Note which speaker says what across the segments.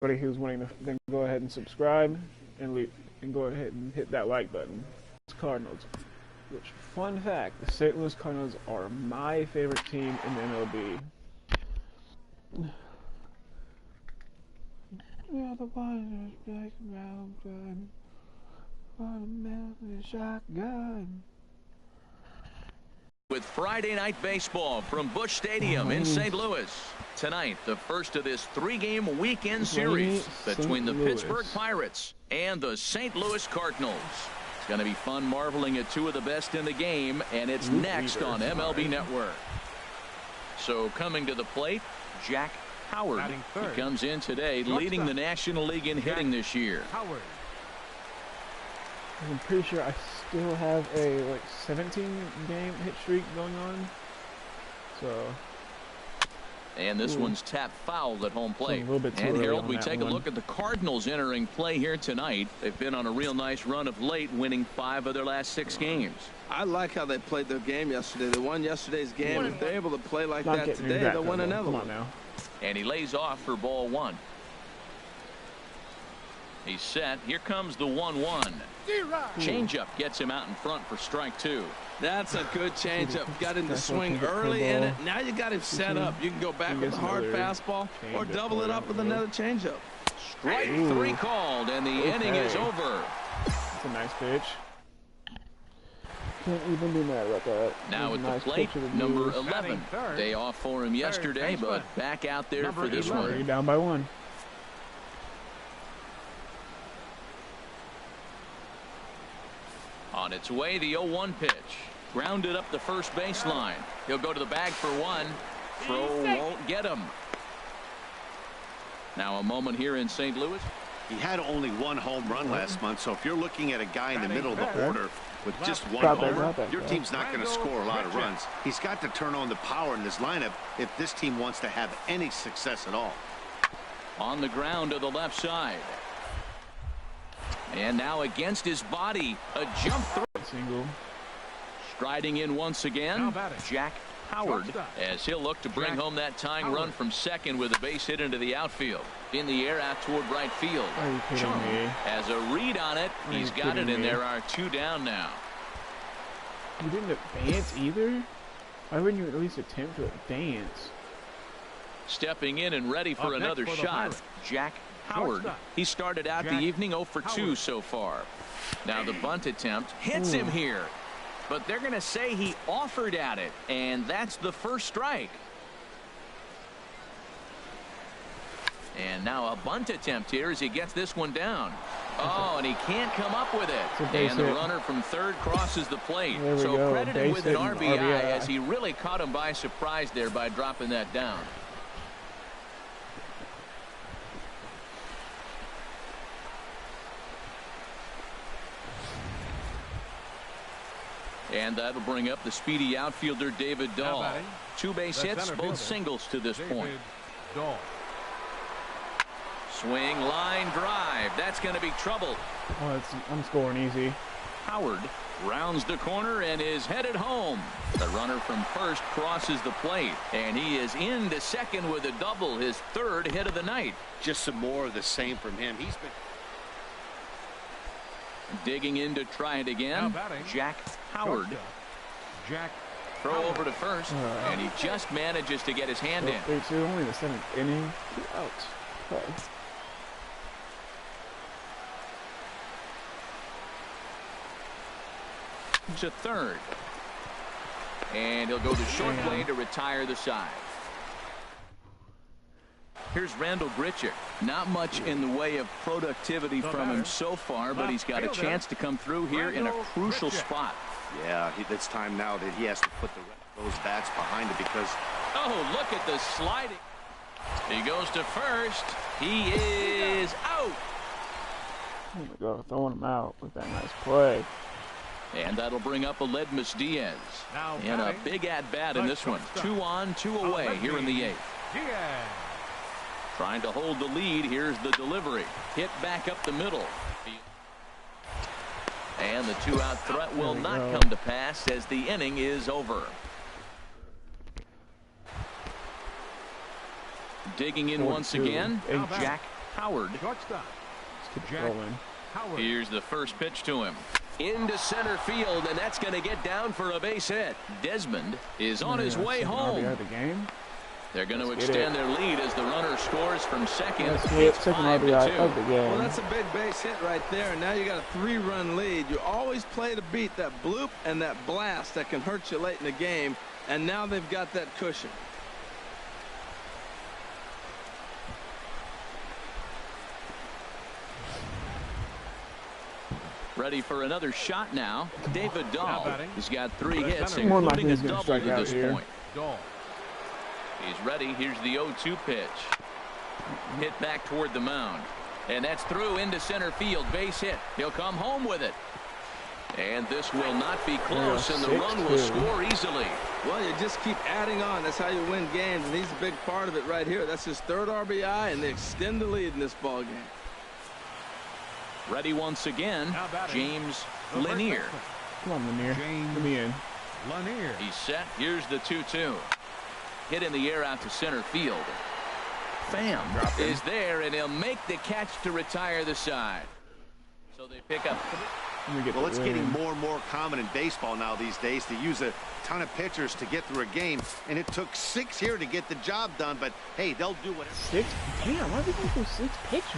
Speaker 1: Anybody who's wanting to then go ahead and subscribe and go ahead and hit that like button. It's Cardinals. Which, fun fact, the St. Louis Cardinals are my favorite team in the MLB. Yeah, the Warriors black mountain, watermelon shotgun.
Speaker 2: With Friday Night Baseball from Busch Stadium in St. Louis. Tonight, the first of this three-game weekend series between the Pittsburgh Pirates and the St. Louis Cardinals. It's going to be fun marveling at two of the best in the game, and it's next on MLB Network. So coming to the plate, Jack Howard. He comes in today leading the National League in hitting this year.
Speaker 1: I'm pretty sure I still have a 17-game hit streak going on. So.
Speaker 2: And this one's tapped foul at home plate. And Harold, we take a look at the Cardinals entering play here tonight. They've been on a real nice run of late, winning 5 of their last 6 games.
Speaker 3: I like how they played their game yesterday. They won yesterday's game. If they're able to play like that today, they'll win another one.
Speaker 1: Now.
Speaker 2: And he lays off for ball 1. He's set. Here comes the 1-1. Changeup gets him out in front for strike 2.
Speaker 3: That's a good changeup. Got him to swing early in it. Now you got him set up. You can go back with a hard fastball or double it up with another changeup.
Speaker 2: Strike 3 called, and the inning is over.
Speaker 1: That's a nice pitch. Can't even be mad about that.
Speaker 2: Now at the plate, number 11. Day off for him yesterday, but back out there for this one.
Speaker 1: You're down by 1.
Speaker 2: On its way, the 0-1 pitch. Grounded up the first baseline. He'll go to the bag for 1. Throw won't get him. Now a moment here in St. Louis.
Speaker 4: He had only 1 home run last month, so if you're looking at a guy in the middle of the order with just 1 homer, your team's not going to score a lot of runs. He's got to turn on the power in this lineup if this team wants to have any success at all.
Speaker 2: On the ground to the left side. And now against his body, a jump throw.
Speaker 1: Single.
Speaker 2: Striding in once again, Jack Howard, as he'll look to bring home that tying run from second with a base hit into the outfield. In the air out toward right field.
Speaker 1: Are you kidding me?
Speaker 2: Has a read on it. He's got it, and there are 2 down now.
Speaker 1: You didn't advance either? Why wouldn't you at least attempt to advance?
Speaker 2: Stepping in and ready for another shot, Jack Howard. He started out the evening 0 for 2 so far. Now the bunt attempt hits him here, but they're going to say he offered at it, and that's the first strike. And now a bunt attempt here as he gets this one down. Oh, and he can't come up with it. And the runner from third crosses the plate. So credited with an RBI as he really caught him by surprise there by dropping that down. And that'll bring up the speedy outfielder David Dahl. 2 base hits, both singles to this point. Swing, line drive. That's going to be trouble.
Speaker 1: Oh, I'm scoring easy.
Speaker 2: Howard rounds the corner and is headed home. The runner from first crosses the plate, and he is into second with a double, his 3rd hit of the night.
Speaker 4: Just some more of the same from him. He's been
Speaker 2: digging in to try it again. Jack Howard. Throw over to first, and he just manages to get his hand in.
Speaker 1: 3-2, only the 7th inning. 2 outs. Okay.
Speaker 2: To third, and he'll go the short way to retire the side. Here's Randall Grichuk. Not much in the way of productivity from him so far, but he's got a chance to come through here in a crucial spot.
Speaker 4: Yeah, it's time now that he has to put those bats behind it because.
Speaker 2: Oh, look at the sliding. He goes to first. He is out.
Speaker 1: Oh my God, throwing him out with that nice play.
Speaker 2: And that'll bring up Aledmus Diaz. And a big at-bat in this one. 2 on, 2 away here in the 8th. Trying to hold the lead. Here's the delivery. Hit back up the middle. And the 2-out threat will not come to pass as the inning is over. Digging in once again, Jack Howard.
Speaker 5: Shortstop.
Speaker 1: Jack
Speaker 5: Howard.
Speaker 2: Here's the first pitch to him.
Speaker 6: Into center field, and that's going to get down for a base hit.
Speaker 2: Desmond is on his way home.
Speaker 1: The game.
Speaker 2: They're going to extend their lead as the runner scores from second.
Speaker 1: It's second RBI of the game.
Speaker 3: Well, that's a big base hit right there, and now you got a 3-run lead. You always play to beat that bloop and that blast that can hurt you late in the game, and now they've got that cushion.
Speaker 2: Ready for another shot now. David Dahl. He's got 3 hits,
Speaker 1: More
Speaker 2: including a
Speaker 1: gonna
Speaker 2: double
Speaker 1: strike
Speaker 2: to
Speaker 1: out
Speaker 2: this
Speaker 1: here.
Speaker 2: point. He's ready. Here's the 0-2 pitch. Hit back toward the mound. And that's through into center field. Base hit. He'll come home with it. And this will not be close, and the run will score easily.
Speaker 3: Well, you just keep adding on. That's how you win games, and he's a big part of it right here. That's his 3rd RBI, and they extend the lead in this ball game.
Speaker 2: Ready once again, James Lanier.
Speaker 1: Come on, Lanier. Let me in.
Speaker 5: Lanier.
Speaker 2: He's set. Here's the 2-2. Hit in the air out to center field. Pham is there, and he'll make the catch to retire the side. So they pick up.
Speaker 4: Well, it's getting more and more common in baseball now these days to use a ton of pitchers to get through a game, and it took 6 here to get the job done, but hey, they'll do whatever.
Speaker 1: 6? Damn, why did they go through 6 pitchers?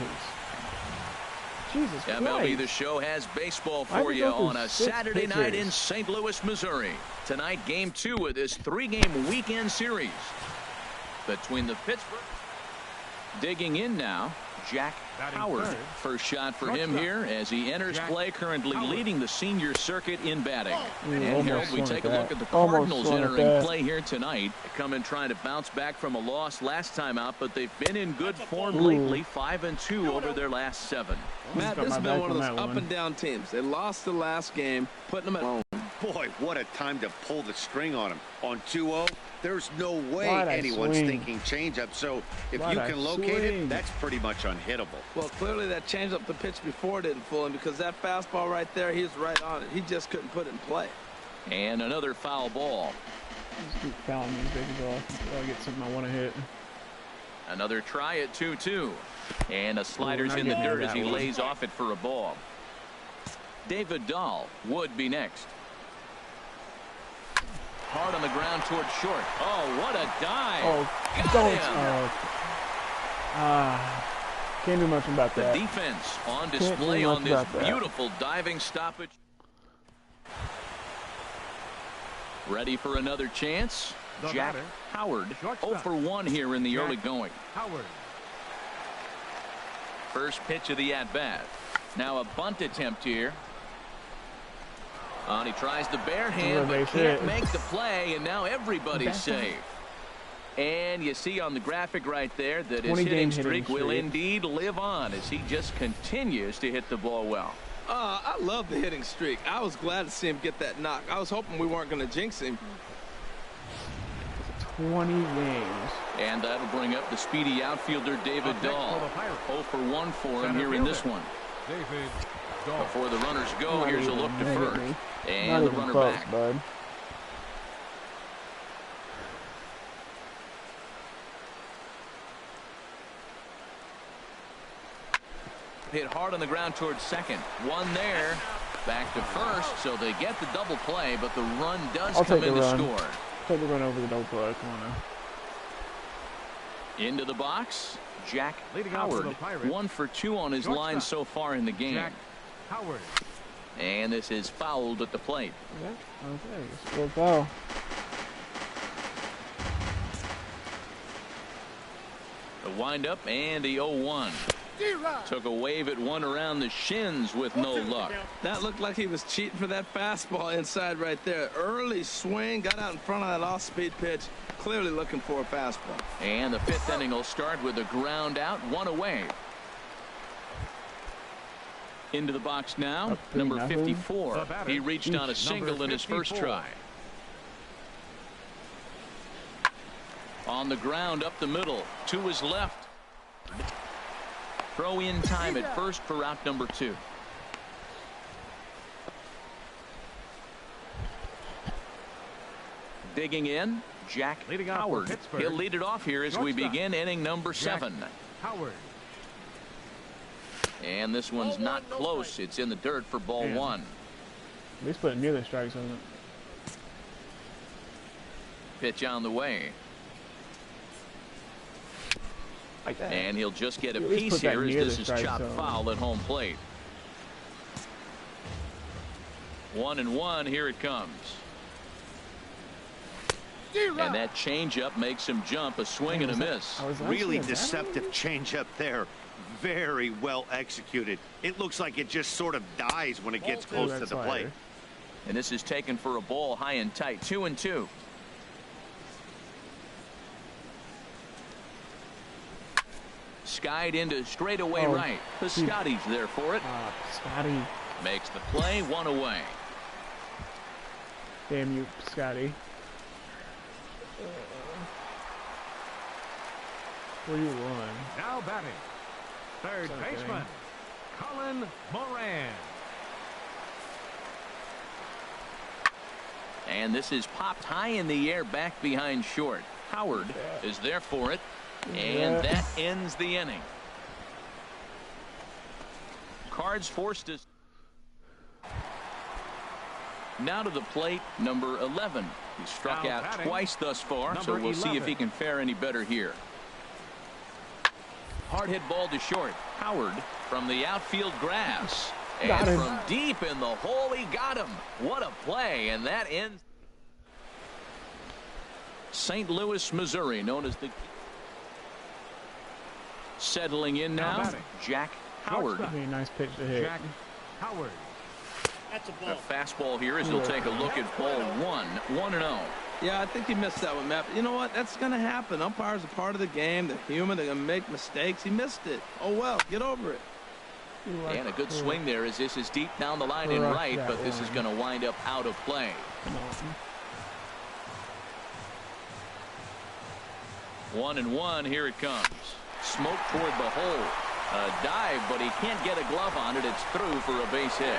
Speaker 1: Jesus Christ.
Speaker 2: MLB The Show has baseball for you on a Saturday night in St. Louis, Missouri. Tonight, Game 2 of this 3-game weekend series between the Pittsburgh. Digging in now, Jack Howard. First shot for him here as he enters play, currently leading the senior circuit in batting. And Harold, we take a look at the Cardinals entering play here tonight. They come in trying to bounce back from a loss last time out, but they've been in good form lately, 5-2 over their last 7.
Speaker 3: Matt, this has been one of those up-and-down teams. They lost the last game, putting them at home.
Speaker 4: Boy, what a time to pull the string on him. On 2-0, there's no way anyone's thinking changeup. So if you can locate it, that's pretty much unhittable.
Speaker 3: Well, clearly that changeup the pitch before didn't fool him, because that fastball right there, he's right on it. He just couldn't put it in play.
Speaker 2: And another foul ball.
Speaker 1: Just keep fouling these baby balls until I get something I want to hit.
Speaker 2: Another try at 2-2. And a slider's in the dirt as he lays off it for a ball. David Dahl would be next. Hard on the ground towards short. Oh, what a dive.
Speaker 1: Oh,
Speaker 2: Got him.
Speaker 1: Can't do much about that.
Speaker 2: The defense on display on this beautiful diving stoppage. Ready for another chance. Jack Howard, 0 for 1 here in the early going.
Speaker 5: Howard.
Speaker 2: First pitch of the at-bat. Now a bunt attempt here. And he tries the bare hand, but can't make the play, and now everybody's safe. And you see on the graphic right there that his hitting streak will indeed live on as he just continues to hit the ball well.
Speaker 3: I love the hitting streak. I was glad to see him get that knock. I was hoping we weren't going to jinx him.
Speaker 1: 20 games.
Speaker 2: And that'll bring up the speedy outfielder David Dahl. 0 for 1 for him here in this one. Before the runners go, here's a look to first. And the runner back.
Speaker 1: Bud.
Speaker 2: Hit hard on the ground towards second. One there. Back to first, so they get the double play, but the run does come in to score.
Speaker 1: Take the run over the double play. Come on now.
Speaker 2: Into the box, Jack Howard. 1 for 2 on his line so far in the game.
Speaker 5: Jack Howard.
Speaker 2: And this is fouled at the plate.
Speaker 1: Yeah, okay. Score foul.
Speaker 2: The windup and the 0-1. Took a wave at one around the shins with no luck.
Speaker 3: That looked like he was cheating for that fastball inside right there. Early swing, got out in front of that off-speed pitch. Clearly looking for a fastball.
Speaker 2: And the 5th inning will start with a ground out, 1 away. Into the box now, number 54. He reached on a single in his first try. On the ground up the middle, to his left. Throw in time at first for out number 2. Digging in, Jack Howard. He'll lead it off here as we begin inning number 7.
Speaker 5: Howard.
Speaker 2: And this one's not close. It's in the dirt for ball one.
Speaker 1: At least put near the strikes on it.
Speaker 2: Pitch on the way.
Speaker 1: Like that.
Speaker 2: And he'll just get a piece here as this is chopped foul at home plate. 1-1, here it comes. And that changeup makes him jump, a swing and a miss.
Speaker 4: Really deceptive changeup there. Very well executed. It looks like it just sort of dies when it gets close to the plate.
Speaker 2: And this is taken for a ball high and tight, 2-2. Skied into straightaway right. Piscotty's there for it.
Speaker 1: Scotty.
Speaker 2: Makes the play, one away.
Speaker 1: Damn you, Scotty. What do you want?
Speaker 5: Now batting, third baseman, Colin Moran.
Speaker 2: And this is popped high in the air back behind short. Howard is there for it. And that ends the inning. Cards forced us. Now to the plate, number 11. He struck out twice thus far, so we'll see if he can fare any better here. Hard hit ball to short. Howard from the outfield grass. And from deep in the hole, he got him. What a play, and that ends. St. Louis, Missouri, known as the... Settling in now, Jack Howard.
Speaker 1: Nice pitch to hit.
Speaker 5: Jack Howard.
Speaker 4: That's a ball.
Speaker 2: A fastball here as he'll take a look at ball 1-0.
Speaker 3: Yeah, I think he missed that one, Matt. But you know what? That's going to happen. Umpires are part of the game. They're human. They're going to make mistakes. He missed it. Oh, well. Get over it.
Speaker 2: And a good swing there as this is deep down the line in right, but this is going to wind up out of play. 1-1, here it comes. Smoke toward the hole. A dive, but he can't get a glove on it. It's through for a base hit.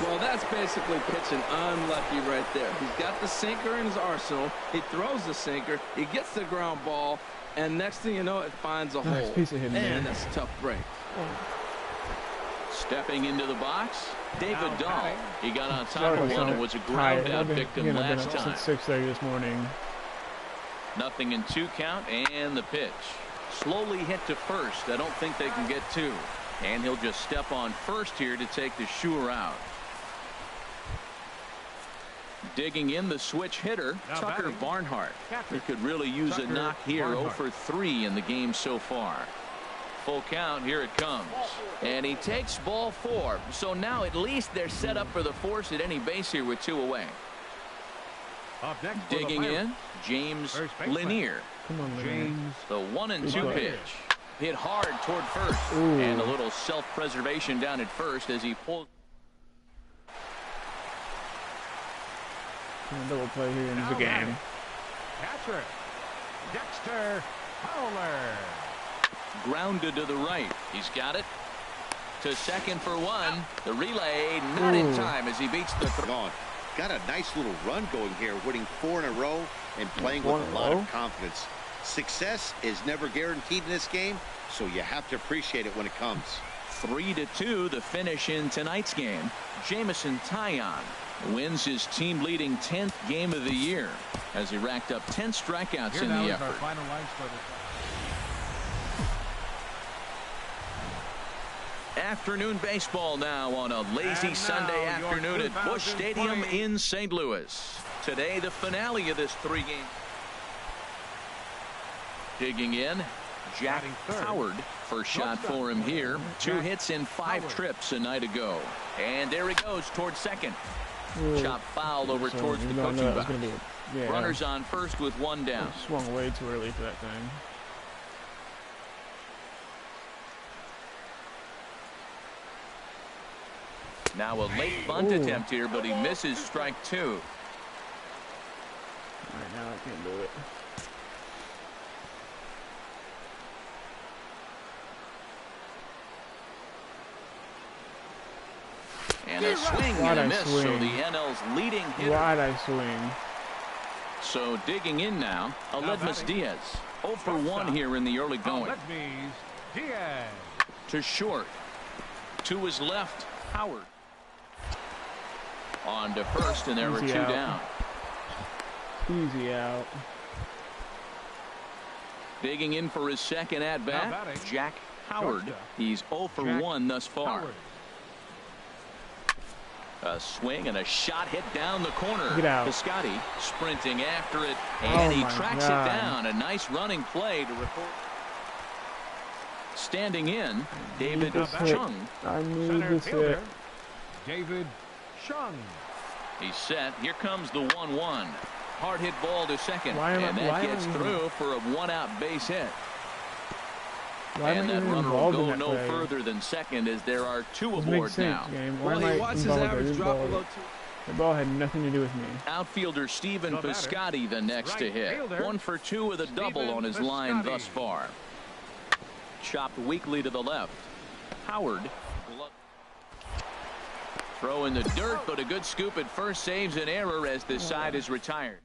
Speaker 3: Well, that's basically pitching unlucky right there. He's got the sinker in his arsenal. He throws the sinker. He gets the ground ball. And next thing you know, it finds a hole.
Speaker 1: Piece of hitting,
Speaker 3: man, that's a tough break.
Speaker 2: Stepping into the box, David Dahl. He got on top of one and was a ground out victim last time.
Speaker 1: 6:30 this morning.
Speaker 2: 0-2 count, and the pitch. Slowly hit to first. I don't think they can get two. And he'll just step on first here to take the sure out. Digging in the switch hitter, Tucker Barnhart. He could really use a knock here. 0 for 3 in the game so far. Full count, here it comes. And he takes ball 4. So now at least they're set up for the force at any base here with 2 away. Digging in, James Lanier.
Speaker 1: Come on,
Speaker 5: James.
Speaker 2: The 1-2 pitch. Hit hard toward first.
Speaker 1: Ooh.
Speaker 2: And a little self-preservation down at first as he pulls.
Speaker 1: Double play here in the game.
Speaker 5: Catcher, Dexter Fowler.
Speaker 2: Grounded to the right. He's got it. To second for 1. The relay not in time as he beats the throw.
Speaker 4: Got a nice little run going here, winning 4 in a row and playing with a lot of confidence. Success is never guaranteed in this game, so you have to appreciate it when it comes.
Speaker 2: 3-2 the finish in tonight's game. Jamison Taillon wins his team-leading 10th game of the year as he racked up 10 strikeouts in the effort. Afternoon baseball now on a lazy Sunday afternoon at Busch Stadium in St. Louis. Today, the finale of this 3-game. Digging in, Jack Howard. First shot for him here. 2 hits in 5 trips a night ago. And there he goes towards second. Chop foul over towards the coaching box. Runners on first with 1 down.
Speaker 1: Swung way too early for that thing.
Speaker 2: Now a late bunt attempt here, but he misses strike 2.
Speaker 1: All right, now I can't do it.
Speaker 2: And a swing and a miss, so the NL's leading hitter.
Speaker 1: Why'd I swing?
Speaker 2: So digging in now, Aledmus Diaz. 0 for 1 here in the early going.
Speaker 5: Diaz.
Speaker 2: To short. To his left, Howard. On to first, and there were 2 down.
Speaker 1: Easy out.
Speaker 2: Digging in for his second at-bat, Jack Howard. He's 0 for 1 thus far. A swing and a shot hit down the corner.
Speaker 1: Get out.
Speaker 2: Piscotty sprinting after it, and he tracks it down. A nice running play to report. Standing in, David Chung.
Speaker 1: I need this hit.
Speaker 5: David Chung.
Speaker 2: He's set. Here comes the 1-1. Hard hit ball to second, and that gets through for a 1-out base hit. And that runner will go no further than second as there are 2 aboard now.
Speaker 3: Well, he watched his average drop below 2.
Speaker 1: The ball had nothing to do with me.
Speaker 2: Outfielder Stephen Piscotty the next to hit. 1 for 2 with a double on his line thus far. Chopped weakly to the left. Howard. Throw in the dirt, but a good scoop at first saves an error as this side is retired.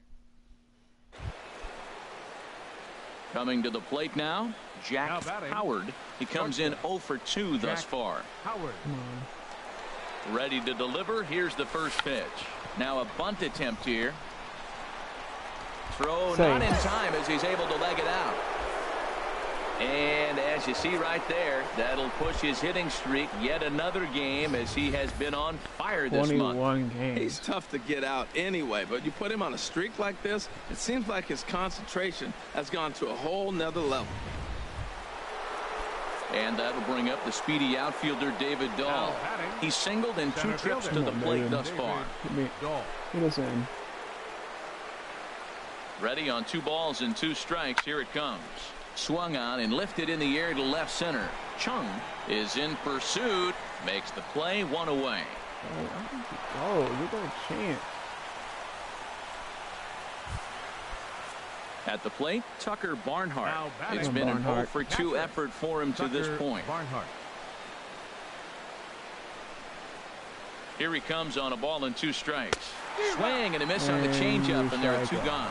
Speaker 2: Coming to the plate now, Jack Howard. He comes in 0 for 2 thus far.
Speaker 5: Howard.
Speaker 2: Ready to deliver. Here's the first pitch. Now a bunt attempt here. Throw not in time as he's able to leg it out. And as you see right there, that'll push his hitting streak yet another game as he has been on fire this month.
Speaker 1: 21 games.
Speaker 3: He's tough to get out anyway, but you put him on a streak like this, it seems like his concentration has gone to a whole nother level.
Speaker 2: And that'll bring up the speedy outfielder David Dahl. He's singled in 2 trips to the plate thus far.
Speaker 1: Get us in.
Speaker 2: Ready on 2 balls and 2 strikes. Here it comes. Swung on and lifted in the air to left center. Chung is in pursuit. Makes the play, 1 away.
Speaker 1: Oh, you got a chance.
Speaker 2: At the plate, Tucker Barnhart. It's been an 0 for 2 effort for him to this point.
Speaker 5: Barnhart.
Speaker 2: Here he comes on a ball and 2 strikes. Swing and a miss on the changeup, and there are 2 gone.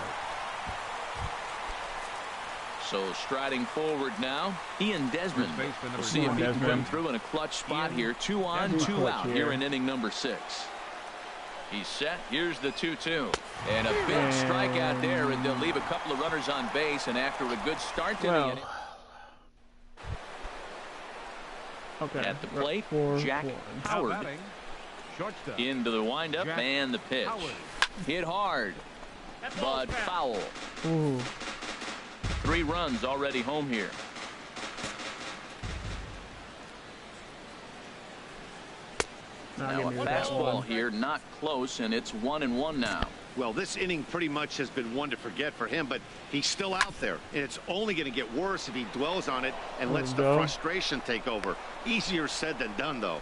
Speaker 2: So striding forward now, Ian Desmond. We'll see if he can come through in a clutch spot here. 2 on, 2 out here in inning number 6. He's set. Here's the 2-2. And a big strikeout there, and they'll leave a couple of runners on base. And after a good start to the inning. At the plate, Jack Howard. Into the windup and the pitch. Hit hard, but foul. 3 runs already home here. Now a fastball here, not close, and it's 1-1 now.
Speaker 4: Well, this inning pretty much has been one to forget for him, but he's still out there, and it's only going to get worse if he dwells on it and lets the frustration take over. Easier said than done, though.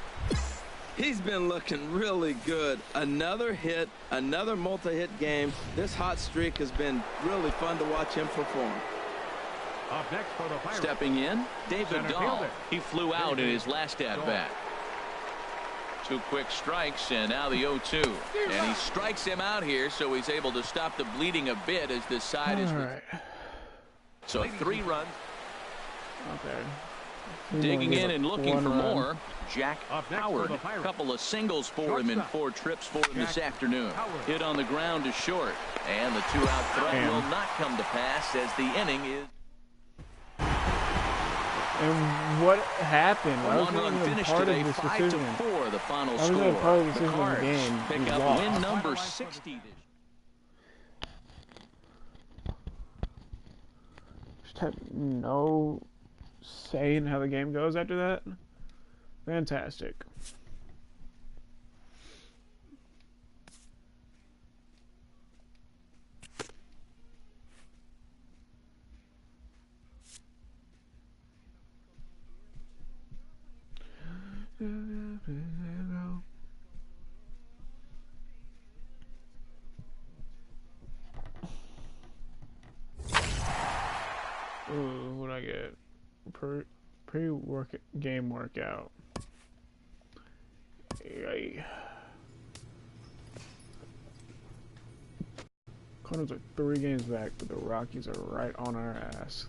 Speaker 3: He's been looking really good. Another hit, another multi-hit game. This hot streak has been really fun to watch him perform.
Speaker 5: Up next for the Pirates.
Speaker 2: Stepping in, David Dahl. He flew out in his last at-bat. 2 quick strikes, and now the 0-2. And he strikes him out here, so he's able to stop the bleeding a bit as this side is. So 3 runs. Digging in and looking for more, Jack Howard. A couple of singles for him in 4 trips for him this afternoon. Hit on the ground to short, and the 2-out throw will not come to pass as the inning is.
Speaker 1: And what happened?
Speaker 2: A 1-run finish today, 5-4, the final score. The Cards pick up win number 60.
Speaker 1: Just have no say in how the game goes after that. Fantastic. Ooh, what'd I get? Game workout. Yay. Cardinals are 3 games back, but the Rockies are right on our ass.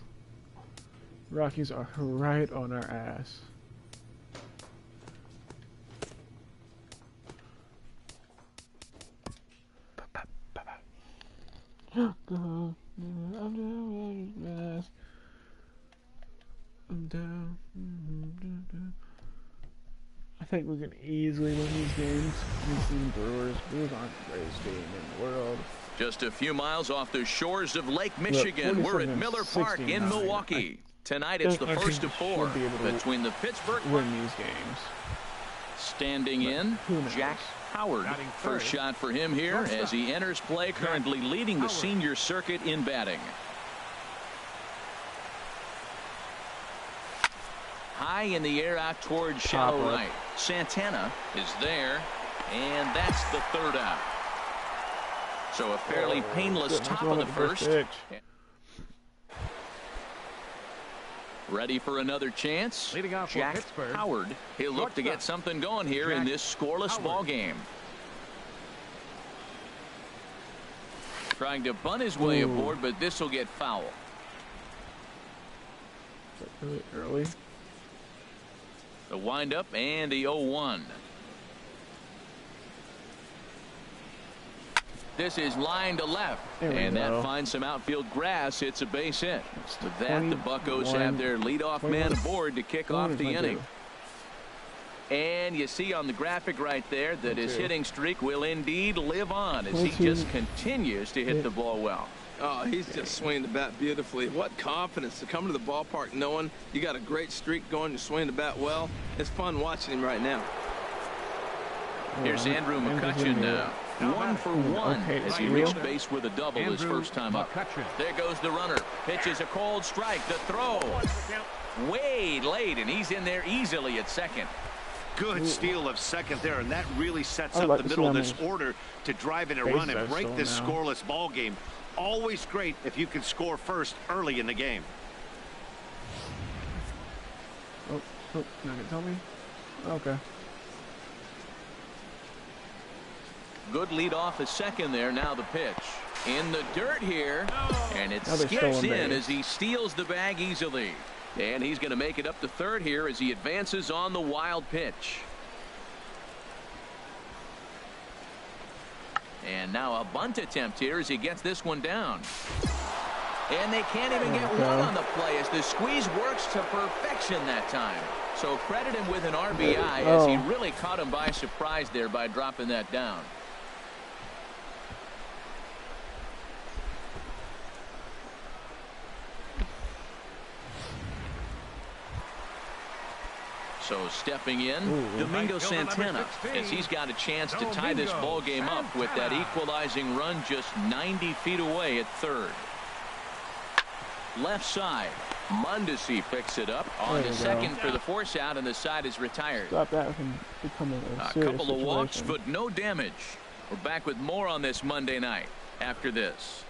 Speaker 1: Rockies are right on our ass. I'm down. I think we can easily win these games. We've seen Brewers. Brewers aren't the greatest team in the world.
Speaker 2: Just a few miles off the shores of Lake Michigan, we're at Miller Park in Milwaukee. Tonight it's the first of 4 between the Pittsburgh
Speaker 1: win these games.
Speaker 2: Standing in, Jack Howard. First shot for him here as he enters play, currently leading the senior circuit in batting. High in the air out towards shallow right. Santana is there, and that's the third out. So a fairly painless top of the first. Ready for another chance. Jack Howard. He'll look to get something going here in this scoreless ball game. Trying to bunt his way aboard, but this will get foul.
Speaker 1: Really early.
Speaker 2: The windup and the 0-1. This is line to left, and that finds some outfield grass. It's a base hit. With that, the Buccos have their leadoff man aboard to kick off the inning. And you see on the graphic right there that his hitting streak will indeed live on as he just continues to hit the ball well.
Speaker 3: Oh, he's just swinging the bat beautifully. What confidence to come to the ballpark knowing you got a great streak going, you're swinging the bat well. It's fun watching him right now.
Speaker 2: Here's Andrew McCutcheon now. 1 for 1 as he reached base with a double his first time up. There goes the runner. Pitches a cold strike. The throw. Way late, and he's in there easily at second.
Speaker 4: Good steal of second there, and that really sets up the middle of this order to drive in a run and break this scoreless ball game. Always great if you can score first early in the game.
Speaker 1: Oh, not gonna tell me? Okay.
Speaker 2: Good lead off a second there. Now the pitch. In the dirt here. And it skips in as he steals the bag easily. And he's going to make it up to third here as he advances on the wild pitch. And now a bunt attempt here as he gets this one down. And they can't even get one on the play as the squeeze works to perfection that time. So credit him with an RBI as he really caught him by surprise there by dropping that down. So stepping in, Domingo Santana, as he's got a chance to tie this ball game up with that equalizing run just 90 feet away at third. Left side, Mondesi picks it up on the second for the force out, and the side is retired.
Speaker 1: Stop that from becoming a
Speaker 2: couple of walks, but no damage. We're back with more on this Monday night after this.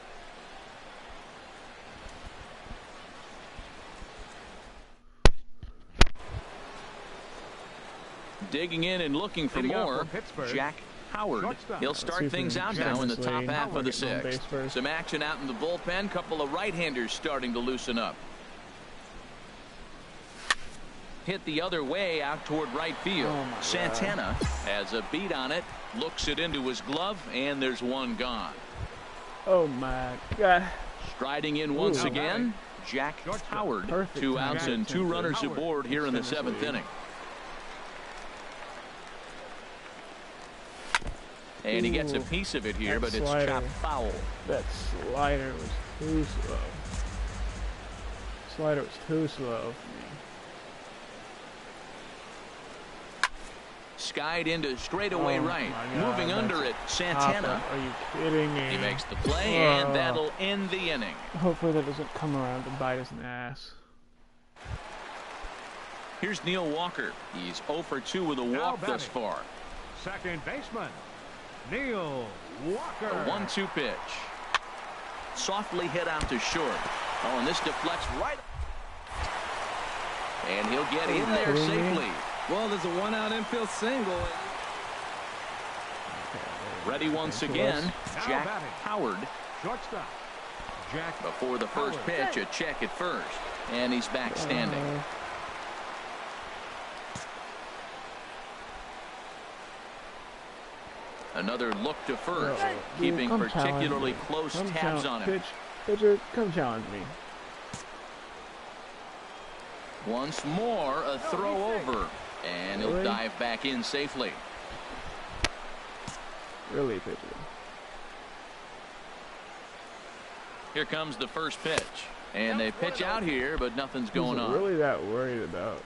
Speaker 2: Digging in and looking for more, Jack Howard. He'll start things out now in the top half of the sixth. Some action out in the bullpen. Couple of right-handers starting to loosen up. Hit the other way out toward right field. Santana has a beat on it. Looks it into his glove, and there's one gone.
Speaker 1: Oh, my God.
Speaker 2: Striding in once again, Jack Howard. 2 outs and 2 runners aboard here in the 7th inning. And he gets a piece of it here, but it's chopped foul.
Speaker 1: That slider was too slow. Slider was too slow for me.
Speaker 2: Skied into straightaway right. Moving under it, Santana.
Speaker 1: Are you kidding me?
Speaker 2: He makes the play, and that'll end the inning.
Speaker 1: Hopefully that doesn't come around to bite us in the ass.
Speaker 2: Here's Neil Walker. He's 0 for 2 with a walk thus far.
Speaker 5: Second baseman, Neil Walker.
Speaker 2: A 1-2 pitch. Softly hit out to short. Oh, and this deflects right. And he'll get in there safely.
Speaker 3: Well, there's a 1-out infield single.
Speaker 2: Ready once again, Jack Howard.
Speaker 5: Shortstop, Jack.
Speaker 2: Before the first pitch, a check at first. And he's back standing. Another look to first,
Speaker 1: Dude,
Speaker 2: keeping particularly close tabs on him.
Speaker 1: Pitcher, come challenge me.
Speaker 2: Once more, a throw over, and he'll dive back in safely.
Speaker 1: Really, pitcher.
Speaker 2: Here comes the first pitch, and they pitch out here, but nothing's going on.
Speaker 1: Really that worried about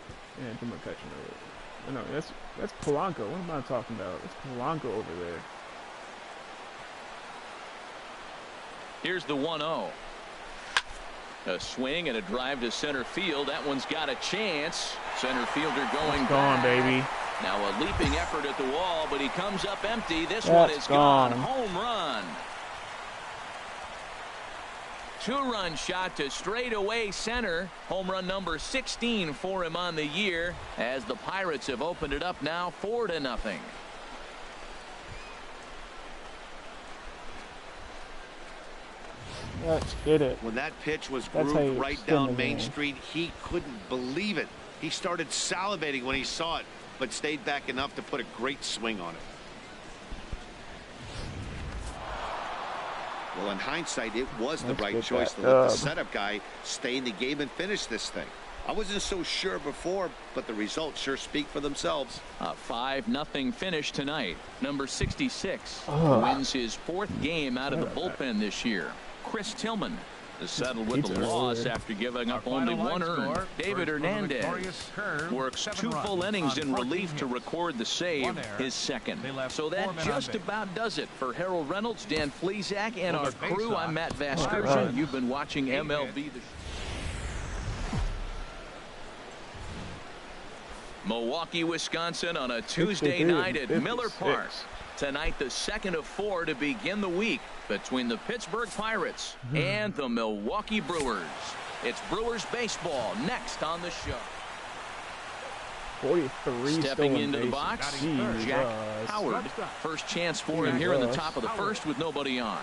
Speaker 1: Andrew catching over. No, that's Polanco. What am I talking about? It's Polanco over there.
Speaker 2: Here's the 1-0. A swing and a drive to center field. That one's got a chance. Center fielder going
Speaker 1: gone, baby.
Speaker 2: Now a leaping effort at the wall, but he comes up empty. This one is gone. Home run. Two-run shot to straightaway center. Home run number 16 for him on the year, as the Pirates have opened it up now 4-0.
Speaker 1: Let's get it.
Speaker 4: When that pitch was grooved right down Main Street, he couldn't believe it. He started salivating when he saw it, but stayed back enough to put a great swing on it. Well, in hindsight, it was the right choice to let the setup guy stay in the game and finish this thing. I wasn't so sure before, but the results sure speak for themselves.
Speaker 2: A 5-0 finish tonight. Number 66 wins his 4th game out of the bullpen this year. Chris Tillman is settled with the loss after giving up only 1 earned. David Hernandez works 2 full innings in relief to record the save, his 2nd. So that just about does it for Harold Reynolds, Dan Flezak, and our crew. I'm Matt Vasgersian. You've been watching MLB. Milwaukee, Wisconsin on a Tuesday night at Miller Park. Tonight, the 2nd of 4 to begin the week between the Pittsburgh Pirates and the Milwaukee Brewers. It's Brewers baseball next on the show.
Speaker 1: 43
Speaker 2: stepping into the box, Jack Howard. First chance for him here in the top of the 1st with nobody on.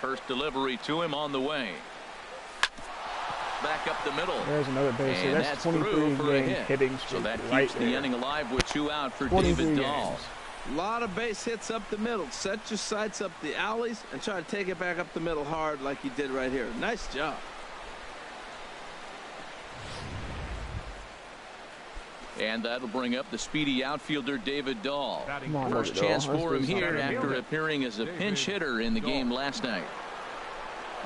Speaker 2: First delivery to him on the way. Back up the middle.
Speaker 1: There's another base.
Speaker 2: And
Speaker 1: that's 23
Speaker 2: for a
Speaker 1: game
Speaker 2: hit.
Speaker 1: hitting
Speaker 2: So that
Speaker 1: right
Speaker 2: keeps the
Speaker 1: there.
Speaker 2: inning alive with 2 out for David Dahl.
Speaker 3: A lot of base hits up the middle. Set your sights up the alleys and try to take it back up the middle hard like you did right here. Nice job.
Speaker 2: And that'll bring up the speedy outfielder David Dahl.
Speaker 1: On,
Speaker 2: First chance for him here after appearing as a pinch hitter in the game last night.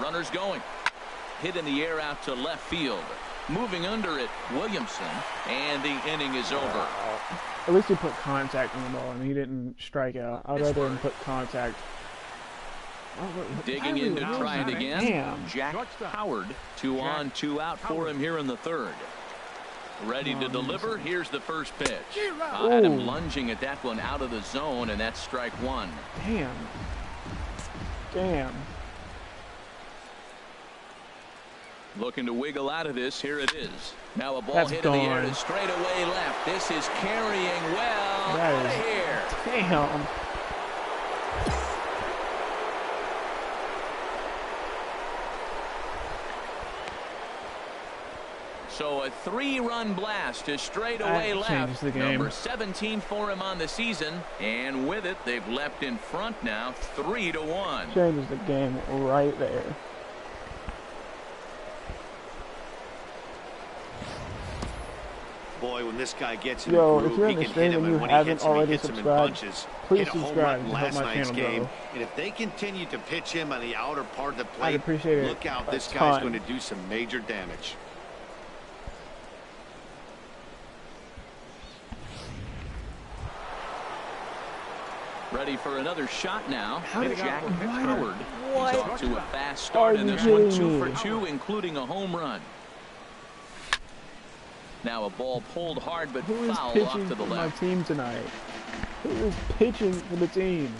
Speaker 2: Runners going. Hit in the air out to left field. Moving under it, Williamson, and the inning is over.
Speaker 1: At least he put contact on the ball and he didn't strike out. I'd rather him put contact.
Speaker 2: Digging in to try it again.
Speaker 1: Damn.
Speaker 2: Jack Howard, 2 on, 2 out for him here in the 3rd. Ready to deliver. Here's the first pitch. Had him lunging at that one out of the zone, and that's strike 1.
Speaker 1: Damn. Damn.
Speaker 2: Looking to wiggle out of this. Here it is. Now a ball hit in the air to straightaway left. This is carrying well out of here.
Speaker 1: Damn.
Speaker 2: So a 3-run blast to straightaway left. Number 17 for him on the season. And with it, they've leapt in front now 3-1.
Speaker 1: Changes the game right there.
Speaker 4: Boy, when this guy gets in the groove,
Speaker 1: if you're
Speaker 4: he
Speaker 1: in the
Speaker 4: can hit
Speaker 1: stream
Speaker 4: him,
Speaker 1: and you
Speaker 4: and when he
Speaker 1: haven't
Speaker 4: hits him, he
Speaker 1: already
Speaker 4: hits him in
Speaker 1: subscribed,
Speaker 4: bunches.
Speaker 1: please
Speaker 4: Hit a home
Speaker 1: subscribe
Speaker 4: run
Speaker 1: to help
Speaker 4: last
Speaker 1: my
Speaker 4: night's
Speaker 1: channel
Speaker 4: game,
Speaker 1: grow.
Speaker 4: and if they continue to pitch him on the outer part of the
Speaker 1: I'd
Speaker 4: plate,
Speaker 1: appreciate it
Speaker 4: look out,
Speaker 1: a
Speaker 4: this guy's
Speaker 1: ton.
Speaker 4: going to do some major damage.
Speaker 2: Ready for another shot now. Jack
Speaker 1: Howard.
Speaker 2: Howard.
Speaker 1: What?
Speaker 2: He's off to a fast start in this one. 2 for 2, including a home run. Now a ball pulled hard but
Speaker 1: Who is
Speaker 2: foul off
Speaker 1: pitching
Speaker 2: to the
Speaker 1: for my
Speaker 2: left.
Speaker 1: team tonight? Who is pitching for the team?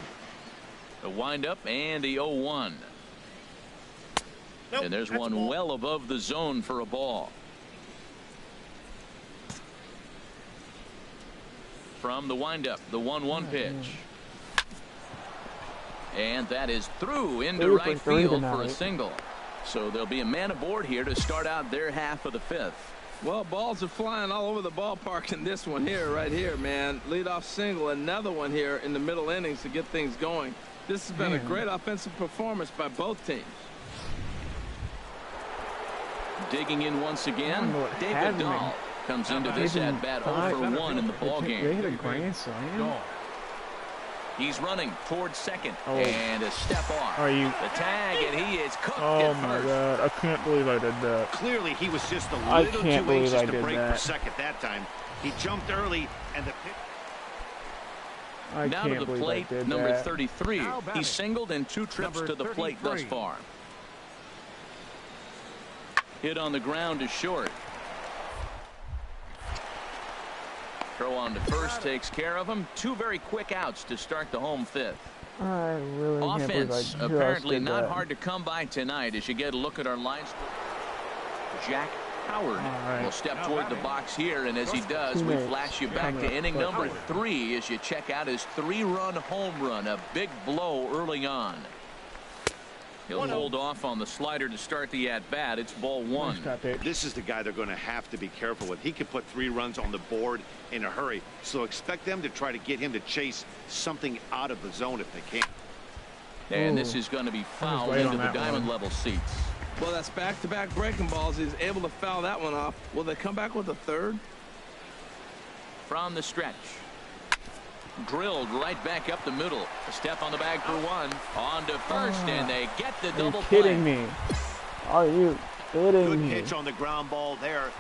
Speaker 2: The windup and the 0-1. And there's one well above the zone for a ball. From the windup, the 1-1 pitch. And that is through into right field for a single. So there'll be a man aboard here to start out their half of the 5th.
Speaker 3: Well, balls are flying all over the ballpark in this one here, right here, man. Leadoff single, another one here in the middle innings to get things going. This has been a great offensive performance by both teams.
Speaker 2: Digging in once again, David Dahl comes into this at bat 0 for 1 in the ball game.
Speaker 1: They hit a grand slam.
Speaker 2: He's running towards second and a step off.
Speaker 1: Are you?
Speaker 2: The tag, and he is cooked
Speaker 1: Oh
Speaker 2: at
Speaker 1: my
Speaker 2: first.
Speaker 1: God! I can't believe I did that.
Speaker 4: Clearly, he was just a little too anxious to break
Speaker 1: that.
Speaker 4: for second that time. He jumped early, and the pitch.
Speaker 2: Now to the plate, number 33. He singled in 2 trips
Speaker 5: Number
Speaker 2: to the plate
Speaker 5: 33.
Speaker 2: thus far. Hit on the ground is short. Throw on to first takes care of him. 2 very quick outs to start the home 5th.
Speaker 1: I really can't believe
Speaker 2: Offense
Speaker 1: I
Speaker 2: apparently
Speaker 1: did
Speaker 2: not
Speaker 1: that.
Speaker 2: hard to come by tonight as you get a look at our lines. Jack Howard will step toward the box here, and as he does, we flash you back to inning number 3 as you check out his 3-run home run, a big blow early on. He'll hold off on the slider to start the at-bat. It's ball 1.
Speaker 4: This is the guy they're going to have to be careful with. He could put 3 runs on the board in a hurry, so expect them to try to get him to chase something out of the zone if they can.
Speaker 2: And this is going to be fouled into the diamond level seats.
Speaker 3: Well, that's back-to-back breaking balls. He's able to foul that one off. Will they come back with a third?
Speaker 2: From the stretch. Drilled right back up the middle. A step on the bag for 1. On to first, and they get the double play.
Speaker 1: Are you kidding me? Are you kidding me?
Speaker 4: Good pitch on the ground ball there.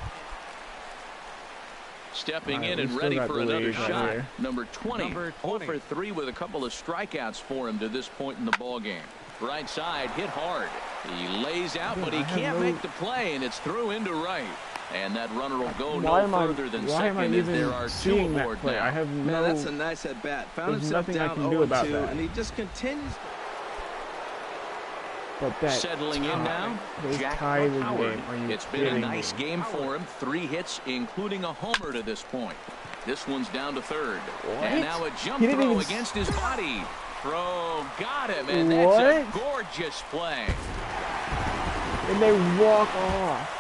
Speaker 2: Stepping in and ready for another shot. Number 20. 0 for 3 with a couple of strikeouts for him to this point in the ball game. Right side hit hard. He lays out, but he can't make the play, and it's through into right. And that runner will go no further than second as there are 2 aboard now.
Speaker 1: I have no.
Speaker 3: Man, that's a nice at bat. Found himself down 0-2, and he just continues.
Speaker 1: But that
Speaker 2: settling in now, Jack Howard. It's been a nice game for him. 3 hits, including a homer to this point. This one's down to third. And now a jump throw against his body. Throw got him, and that's a gorgeous play.
Speaker 1: And they walk off.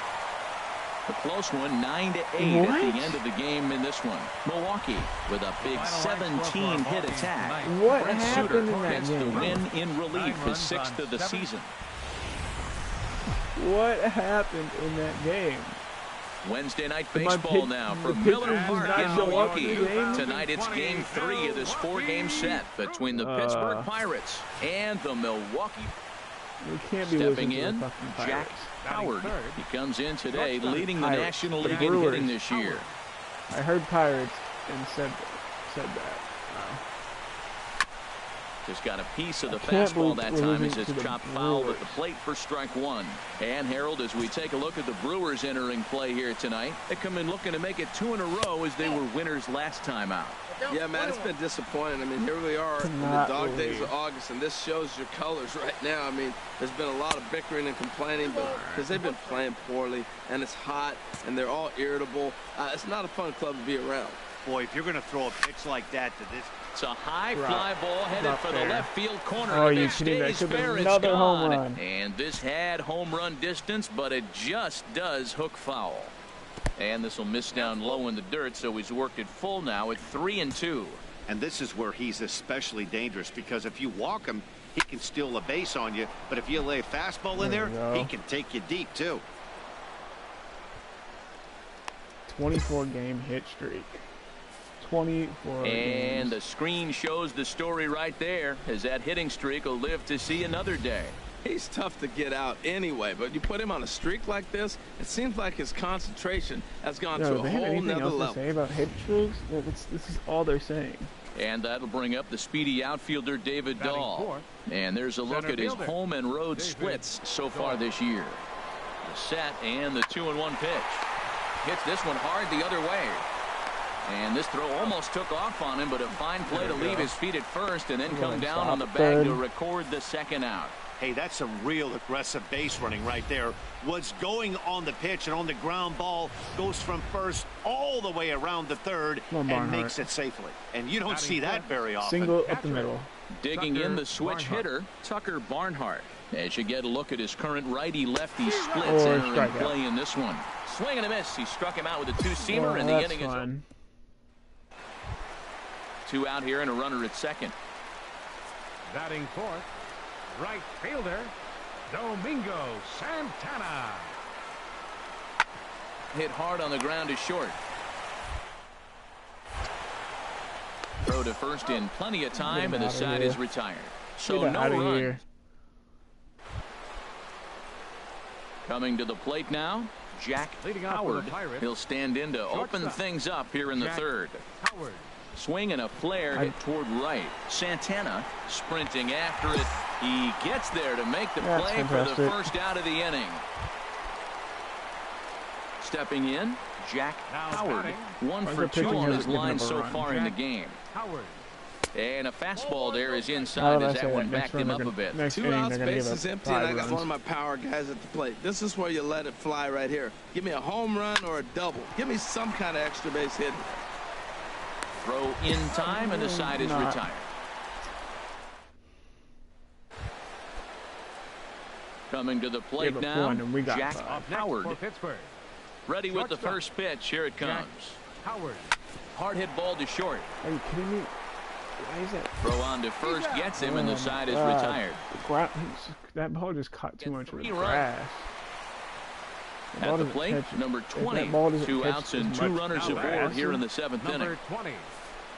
Speaker 2: A close one, 9-8 at the end of the game in this one. Milwaukee with a big 17-hit attack.
Speaker 1: What
Speaker 2: Brent
Speaker 1: happened
Speaker 2: Suter
Speaker 1: in that
Speaker 2: gets
Speaker 1: game?
Speaker 2: the win in relief, his 6th of the season.
Speaker 1: What happened in that game?
Speaker 2: Wednesday night baseball now from Miller Park in Milwaukee. Tonight it's game 3 of this 4-game set between the Pittsburgh Pirates and the Milwaukee.
Speaker 1: We can't be
Speaker 2: stepping in,
Speaker 1: to
Speaker 2: Jack Howard. He comes in today leading the National League in hitting this year.
Speaker 1: I heard Pirates and said that.
Speaker 2: Just got a piece of the fastball that time as it's chopped foul at the plate for strike 1. And Harold, as we take a look at the Brewers entering play here tonight, they come in looking to make it 2 in a row as they were winners last time out.
Speaker 3: Yeah, man, it's been disappointing. I mean, here we are in the dog days of August, and this shows your colors right now. I mean, there's been a lot of bickering and complaining, but because they've been playing poorly, and it's hot, and they're all irritable. It's not a fun club to be around.
Speaker 4: Boy, if you're going to throw a pitch like that to this.
Speaker 2: It's a high fly ball headed for the left field corner.
Speaker 1: Oh,
Speaker 2: and
Speaker 1: you
Speaker 2: it stays fair. It's
Speaker 1: another
Speaker 2: gone.
Speaker 1: home run.
Speaker 2: And this had home run distance, but it just does hook foul. And this will miss down low in the dirt, so he's worked it full now at 3-2.
Speaker 4: And this is where he's especially dangerous, because if you walk him, he can steal a base on you. But if you lay a fastball in there, he can take you deep, too.
Speaker 1: 24-game hit streak. 24
Speaker 2: And
Speaker 1: games.
Speaker 2: the screen shows the story right there, as that hitting streak will live to see another day.
Speaker 3: He's tough to get out anyway, but you put him on a streak like this, it seems like his concentration has gone to a whole nother level.
Speaker 1: To say about hit streaks? This is all they're saying.
Speaker 2: And that'll bring up the speedy outfielder David Dahl. And there's a look at his home and road splits so far this year. The set and the 2-1 pitch. Hits this one hard the other way. And this throw almost took off on him, but a fine play to leave his feet at first and then come down on the bag to record the second out.
Speaker 4: Hey, that's some real aggressive base running right there. What's going on the pitch and on the ground ball goes from first all the way around the third and makes it safely. And you don't see that very often.
Speaker 1: Single up the middle.
Speaker 2: Digging in the switch hitter, Tucker Barnhart. As you get a look at his current righty-lefty splits entering play in this one. Swing and a miss. He struck him out with a two-seamer, and the inning is over. 2 out here and a runner at second.
Speaker 5: Batting fourth, right fielder, Domingo Santana.
Speaker 2: Hit hard on the ground to short. Throw to first in plenty of time, and the side is retired. So no run. Coming to the plate now, Jack Howard. He'll stand in to open things up here in the third. Swing and a flare hit toward right. Santana sprinting after it. He gets there to make the play for the first out of the inning. Stepping in, Jack Howard. 1 for 2 on his line so far in the game. And a fastball there is inside as that one backed him up a bit.
Speaker 3: 2 outs, bases empty, and I got one of my power guys at the plate. This is where you let it fly right here. Give me a home run or a double. Give me some kind of extra base hit.
Speaker 2: Throw in time, and the side is retired. Coming to the plate now, Jack Howard. Ready with the first pitch. Here it comes.
Speaker 5: Howard.
Speaker 2: Hard hit ball to short.
Speaker 1: Are you kidding me? Why is that?
Speaker 2: Throw on to first gets him, and the side is retired.
Speaker 1: That ball just caught too much of the grass.
Speaker 2: At the plate, number 20. 2 outs and 2 runners aboard here in the 7th inning.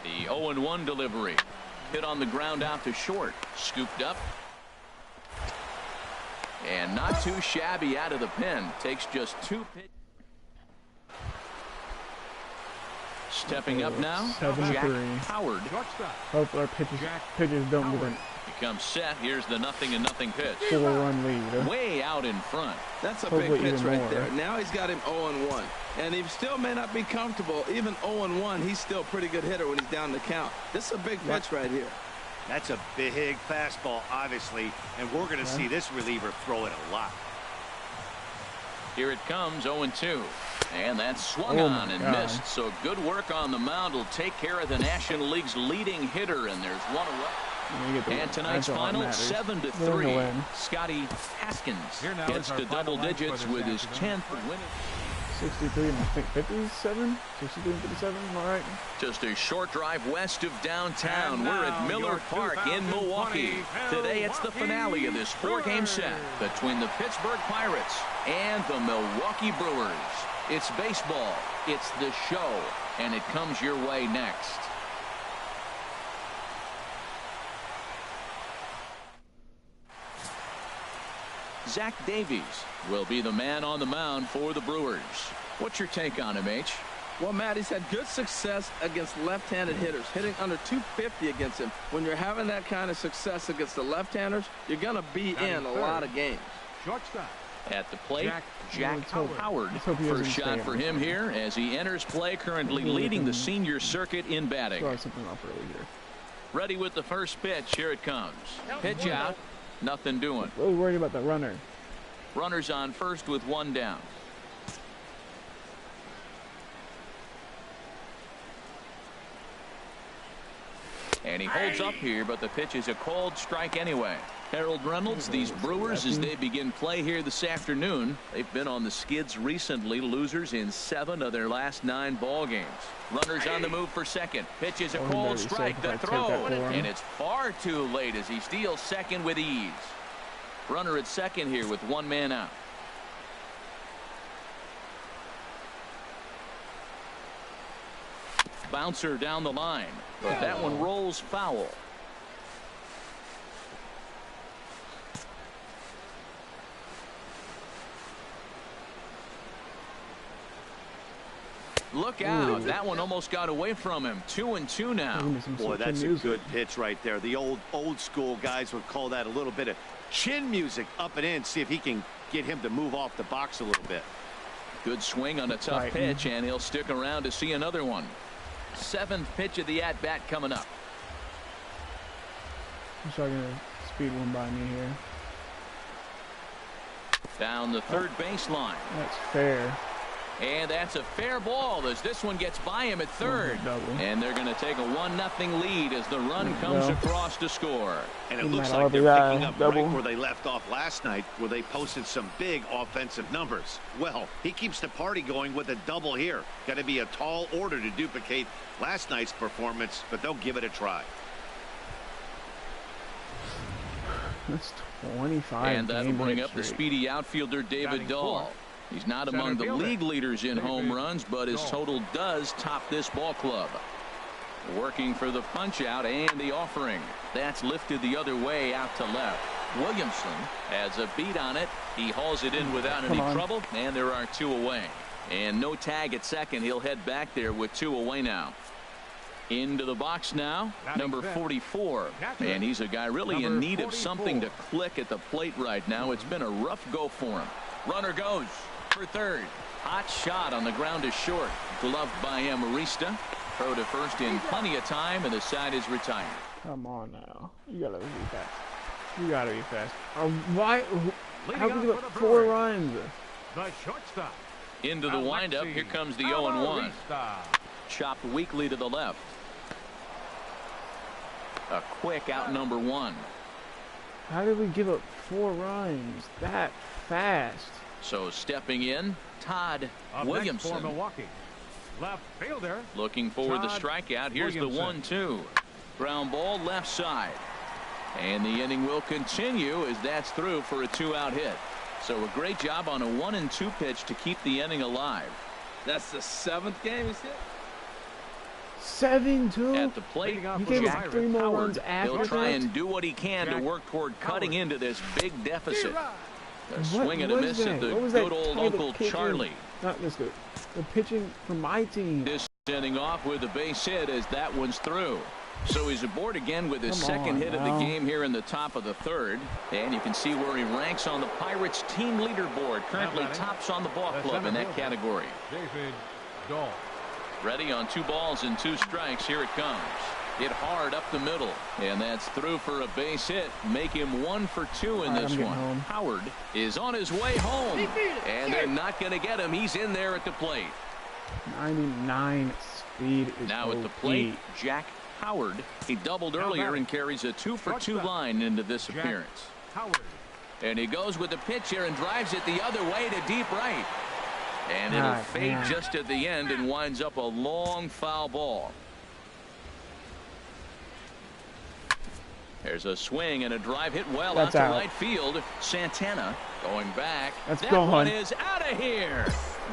Speaker 2: The 0-1 delivery. Hit on the ground out to short. Scooped up. And not too shabby out of the pen. Takes just 2 pitches. Stepping up now, Jack Howard.
Speaker 1: Hope our pitches don't get in.
Speaker 2: Becomes set. Here's the 0-0 pitch.
Speaker 1: 4-run lead.
Speaker 2: Way out in front.
Speaker 3: That's a big pitch right there. Now he's got him 0-1. And he still may not be comfortable. Even 0-1, he's still a pretty good hitter when he's down the count. This is a big pitch right here.
Speaker 4: That's a big fastball, obviously. And we're going to see this reliever throw it a lot.
Speaker 2: Here it comes, 0-2. And that's swung on and missed. So good work on the mound will take care of the National League's leading hitter, and there's one away. And tonight's final, 7-3. Scotty Haskins gets to double digits with his 10th win.
Speaker 1: 63 and I think 57, 63 and 57. All right.
Speaker 2: Just a short drive west of downtown. We're at Miller Park in Milwaukee. Today it's the finale of this 4-game set between the Pittsburgh Pirates and the Milwaukee Brewers. It's baseball, it's the show, and it comes your way next. Zach Davies will be the man on the mound for the Brewers. What's your take on him, H?
Speaker 3: Well, Matt, he's had good success against left-handed hitters, hitting under 250 against him. When you're having that kind of success against the left-handers, you're going to be in a lot of games.
Speaker 5: Shortstop.
Speaker 2: At the plate, Jack Howard. First shot for him here as he enters play, currently leading the senior circuit in batting. Ready with the first pitch. Here it comes. Pitch out. Nothing doing.
Speaker 1: Really worried about the runner.
Speaker 2: Runners on first with 1 down. And he holds up here, but the pitch is a cold strike anyway. Harold Reynolds, these Brewers, as they begin play here this afternoon, they've been on the skids recently, losers in 7 of their last 9 ball games. Runners on the move for second. Pitch is a cold strike. The throw, and it's far too late as he steals second with ease. Runner at second here with 1 man out. Bouncer down the line, but that one rolls foul. Look out. That one almost got away from him. 2-2 now.
Speaker 4: Boy, that's a good pitch right there. The old school guys would call that a little bit of chin music up and in. See if he can get him to move off the box a little bit.
Speaker 2: Good swing on a tough pitch, and he'll stick around to see another one. 7th pitch of the at-bat coming up.
Speaker 1: I'm sorry, going to speed one by me here.
Speaker 2: Down the third baseline.
Speaker 1: That's fair.
Speaker 2: And that's a fair ball as this one gets by him at third. And they're going to take a 1-0 lead as the run comes across to score.
Speaker 4: And it looks like they're picking up right where they left off last night, where they posted some big offensive numbers. Well, he keeps the party going with a double here. Got to be a tall order to duplicate last night's performance, but they'll give it a try.
Speaker 1: That's 25.
Speaker 2: And that'll bring up the speedy outfielder David Dahl. He's not among the league leaders in home runs, but his total does top this ball club. Working for the punch out and the offering. That's lifted the other way out to left. Williamson has a beat on it. He hauls it in without any trouble, and there are 2 away. And no tag at second. He'll head back there with 2 away now. Into the box now, number 44. And he's a guy really in need of something to click at the plate right now. It's been a rough go for him. Runner goes for third. Hot shot on the ground is short. Gloved by Amarista. Throw to first in plenty of time, and the side is retired.
Speaker 1: Come on now. You gotta be fast. You gotta be fast. Why? How could you get 4 runs?
Speaker 5: The shortstop.
Speaker 2: Into the windup. Here comes the 0-1. Chopped weakly to the left. A quick out number 1.
Speaker 1: How did we give up 4 runs that fast?
Speaker 2: So stepping in, Todd Williamson.
Speaker 5: For Milwaukee. Left fielder.
Speaker 2: Looking for the strikeout. Here's the 1-2. Ground ball left side. And the inning will continue as that's through for a 2-out hit. So a great job on a 1-2 pitch to keep the inning alive.
Speaker 3: That's the 7th game he's hit.
Speaker 1: 7-2
Speaker 2: at the plate.
Speaker 1: He gave us 3 more runs after.
Speaker 2: He'll try and do what he can to work toward cutting into this big deficit. A swing and a miss at the good old Uncle Charlie.
Speaker 1: Not this good. The pitching from my team.
Speaker 2: This ending off with a base hit as that one's through. So he's aboard again with his second hit of the game here in the top of the 3rd. And you can see where he ranks on the Pirates team leaderboard. Currently tops on the ball club in that category.
Speaker 5: David Dahl.
Speaker 2: Ready on 2 balls and 2 strikes. Here it comes. Hit hard up the middle. And that's through for a base hit. Make him 1 for 2 in this one. Howard is on his way home. And they're not going to get him. He's in there at the plate.
Speaker 1: 99 speed is
Speaker 2: now at the plate, Jack Howard. He doubled earlier and carries a 2 for 2 line into this appearance. And he goes with the pitch here and drives it the other way to deep right. And it'll fade just at the end and winds up a long foul ball. There's a swing and a drive hit well out to right field. Santana going back. That one is out of here.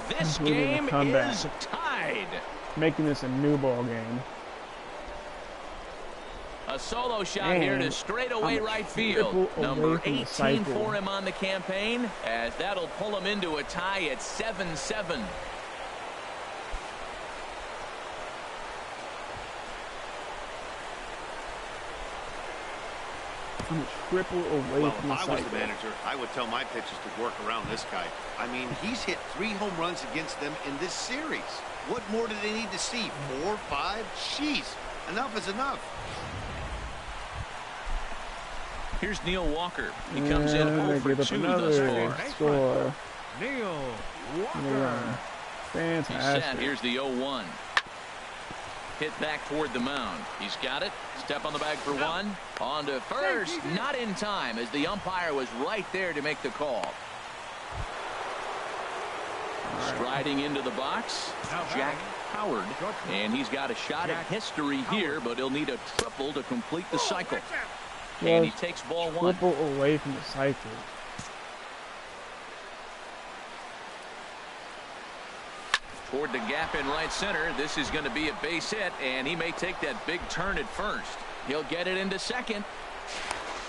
Speaker 2: This game is tied.
Speaker 1: Making this a new ball game.
Speaker 2: A solo shot here to straightaway right field. Number 18 for him on the campaign, as that'll pull him into a tie at 7-7.
Speaker 1: I'm a triple away from the
Speaker 4: cycle. If I was the manager, I would tell my pitchers to work around this guy. I mean, he's hit 3 home runs against them in this series. What more do they need to see? 4, 5? Jeez, enough is enough.
Speaker 2: Here's Neil Walker. He comes in 0 for 2 thus far.
Speaker 1: Score.
Speaker 5: Neil Walker.
Speaker 1: Fantastic.
Speaker 2: Here's the 0-1. Hit back toward the mound. He's got it. Step on the bag for 1. On to first. Not in time as the umpire was right there to make the call. Striding into the box, Jack Howard. And he's got a shot at history here, but he'll need a triple to complete the cycle. And he takes ball 1.
Speaker 1: Triple away from the cycle.
Speaker 2: Toward the gap in right center. This is going to be a base hit, and he may take that big turn at first. He'll get it into second,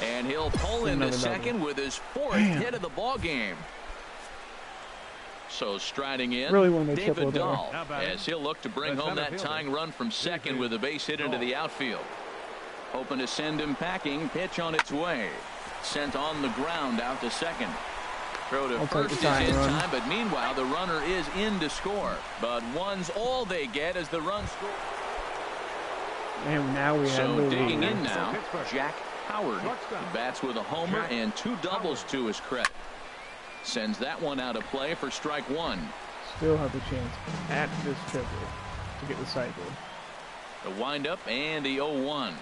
Speaker 2: and he'll pull into second with his 4th hit of the ball game. So striding in, David Dahl, as he'll look to bring home that tying run from second with a base hit into the outfield. Hoping to send him packing. Pitch on its way. Sent on the ground out to second. Throw to first is in time, but meanwhile the runner is in to score. But 1's all they get as the run scores.
Speaker 1: And now we have the
Speaker 2: digging in now, Jack Howard. He bats with a homer and 2 doubles to his credit. Sends that one out of play for strike 1.
Speaker 1: still have the chance at this triple to get the cycle.
Speaker 2: The windup and the 0-1.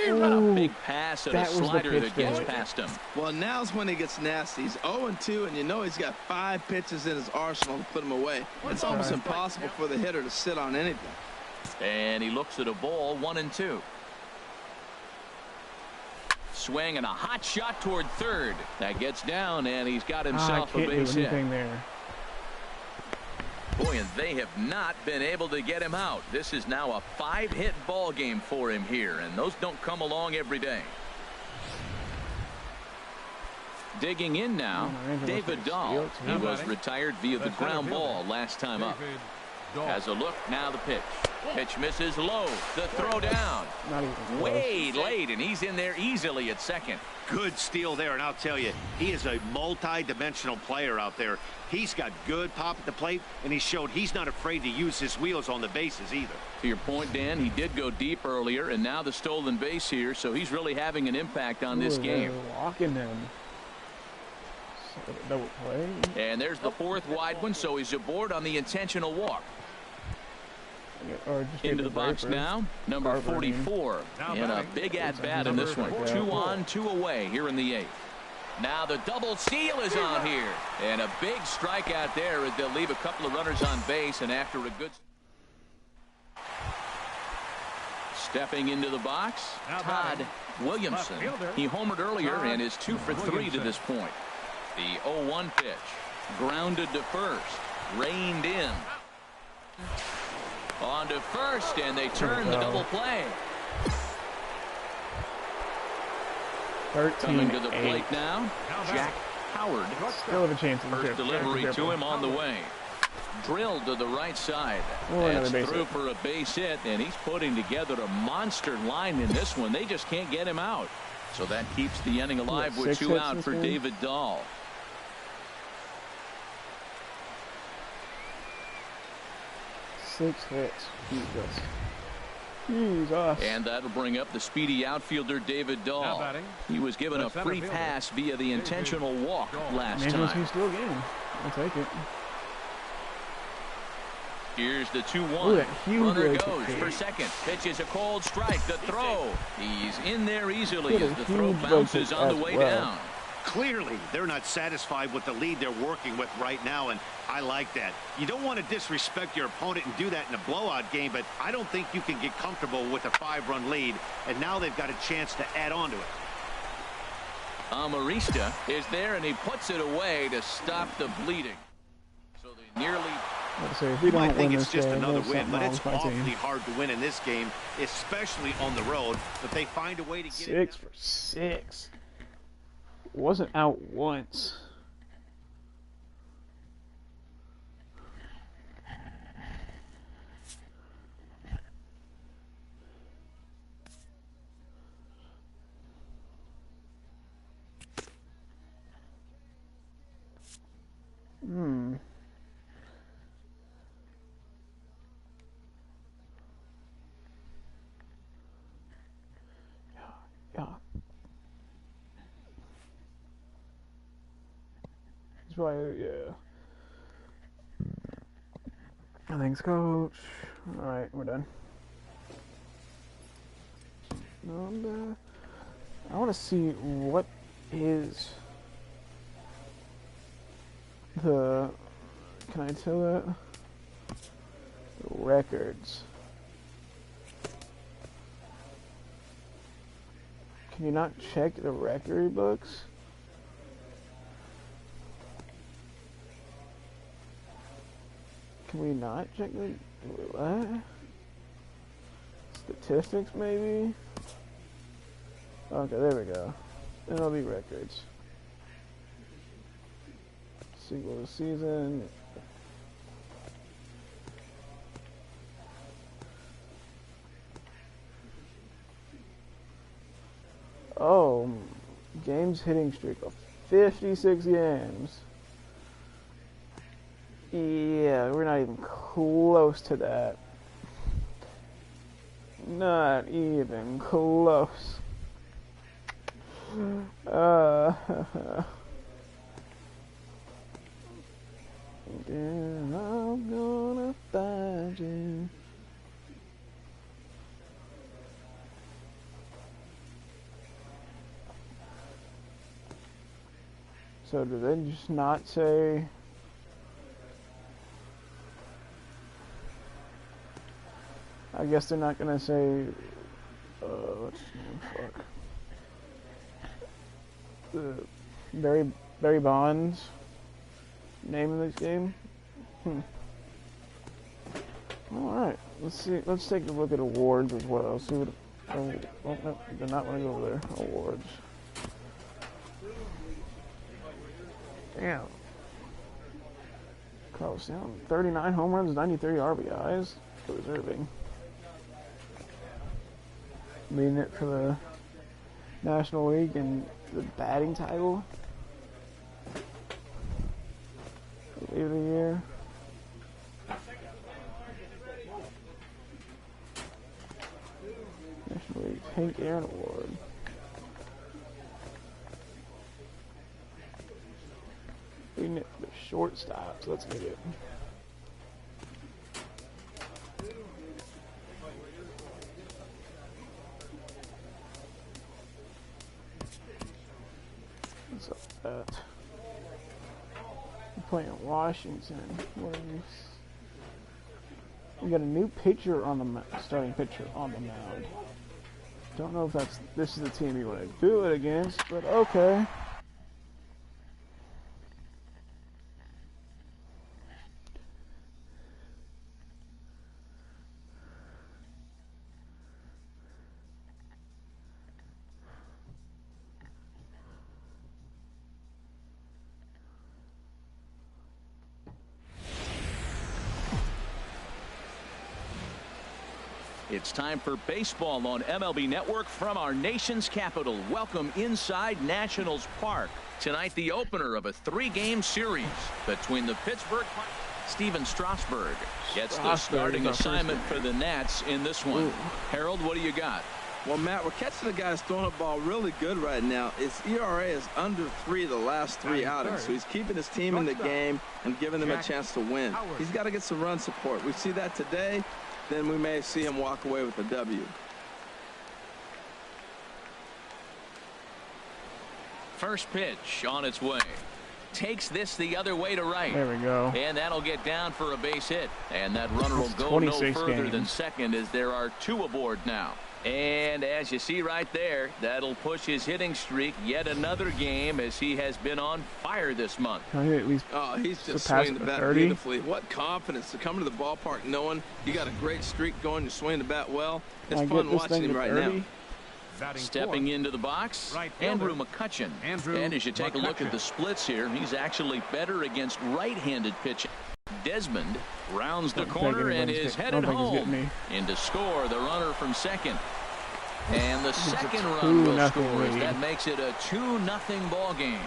Speaker 1: Ooh,
Speaker 2: A big pass and a slider that gets past him.
Speaker 3: Well, now's when he gets nasty. He's 0-2, and you know he's got 5 pitches in his arsenal to put him away. It's almost impossible for the hitter to sit on anything.
Speaker 2: And he looks at a ball, 1-2. Swing and a hot shot toward third. That gets down, and he's got himself a base hit.
Speaker 1: There.
Speaker 2: Boy, and they have not been able to get him out. This is now a 5-hit ball game for him here, and those don't come along every day. Digging in now, David Dahl. He was retired via the ground ball last time up. Has a look, now the pitch. Pitch misses low. The throw down. Way late, and he's in there easily at second.
Speaker 4: Good steal there, and I'll tell you, he is a multi-dimensional player out there. He's got good pop at the plate, and he showed he's not afraid to use his wheels on the bases either.
Speaker 2: To your point, Dan, he did go deep earlier, and now the stolen base here, so he's really having an impact on this game.
Speaker 1: Walking him. Double play.
Speaker 2: And there's the 4th wide one, so he's aboard on the intentional walk. Into the box now, number 44. And a big at-bat in this one. 2 on, 2 away here in the 8th. Now the double steal is on here. And a big strikeout there as they'll leave a couple of runners on base. And after a good... Stepping into the box, Todd Williamson. He homered earlier and is 2 for 3 to this point. The 0-1 pitch. Grounded to first. Reined in. On to first, and they turn the double play.
Speaker 1: 13-8.
Speaker 2: Coming to the plate now, Jack Howard.
Speaker 1: Still have a chance.
Speaker 2: First delivery to him on the way. Drilled to the right side. That's through for a base hit, and he's putting together a monster line in this one. They just can't get him out. So that keeps the inning alive with 2 out for David Dahl.
Speaker 1: Six hits. Jesus.
Speaker 2: And that'll bring up the speedy outfielder David Dahl. He was given a free pass via the intentional walk last time.
Speaker 1: He's still game. I'll take it.
Speaker 2: Here's the 2-1. Runner goes for second. Pitches a cold strike. The throw. He's in there easily as the throw bounces on the way down.
Speaker 4: Clearly, they're not satisfied with the lead they're working with right now, and I like that. You don't want to disrespect your opponent and do that in a blowout game, but I don't think you can get comfortable with a 5-run lead, and now they've got a chance to add on to it.
Speaker 2: Amarista is there, and he puts it away to stop the bleeding. So they nearly...
Speaker 4: You might think it's just another win, but it's awfully hard to win in this game, especially on the road, but they find a way to get it.
Speaker 1: 6 for 6. Wasn't out once. Yeah. Right, yeah. Thanks, coach. Alright, we're done. I want to see what is the... Can I tell that? Records. Can you not check the record books? Can we not check the what? Statistics maybe? Okay, there we go. MLB records. Single season. Oh, games hitting streak of 56 games. Yeah, we're not even close to that. Not even close. Then I'm gonna find you. So do they just not say? I guess they're not gonna say. What's his name? Fuck. The Barry Bonds name of this game. All right, let's see. Let's take a look at awards as well. See what. Oh no, did not want to go over there. Awards. Damn. Carlos down 39 home runs, 93 RBIs. Deserving. Leading it for the National League and the batting title. League of the year. National League Hank Aaron Award. Leading it for the shortstops. Let's get it. What's up with that? We're playing Washington. We got a new pitcher on the starting pitcher on the mound. Don't know if this is the team you want to do it against, but okay.
Speaker 2: It's time for baseball on MLB Network from our nation's capital. Welcome inside Nationals Park. Tonight, the opener of a 3-game series between the Pittsburgh Pirates. Steven Strasburg gets the starting assignment for the Nats in this one. Ooh. Harold, what do you got?
Speaker 3: Well, Matt, we're catching the guy that's throwing the ball really good right now. His ERA is under 3 the last 3 outings, so he's keeping his team in the game and giving them a chance to win. He's got to get some run support. We see that today. Then we may see him walk away with a W.
Speaker 2: First pitch on its way. Takes this the other way to right.
Speaker 1: There we go.
Speaker 2: And that'll get down for a base hit. And that runner will go no further than second as there are 2 aboard now. And as you see right there, that'll push his hitting streak yet another game as he has been on fire this month.
Speaker 1: Can I at least
Speaker 3: he's just swinging the bat beautifully. What confidence to come to the ballpark knowing you got a great streak going, you're swinging the bat well. It's fun watching him right now.
Speaker 2: Stepping into the box, Andrew McCutchen. And as you take a look at the splits here, he's actually better against right-handed pitching. Desmond rounds the corner and is headed home. In to score the runner from second. And the second run will score. That makes it a 2-0 ball game.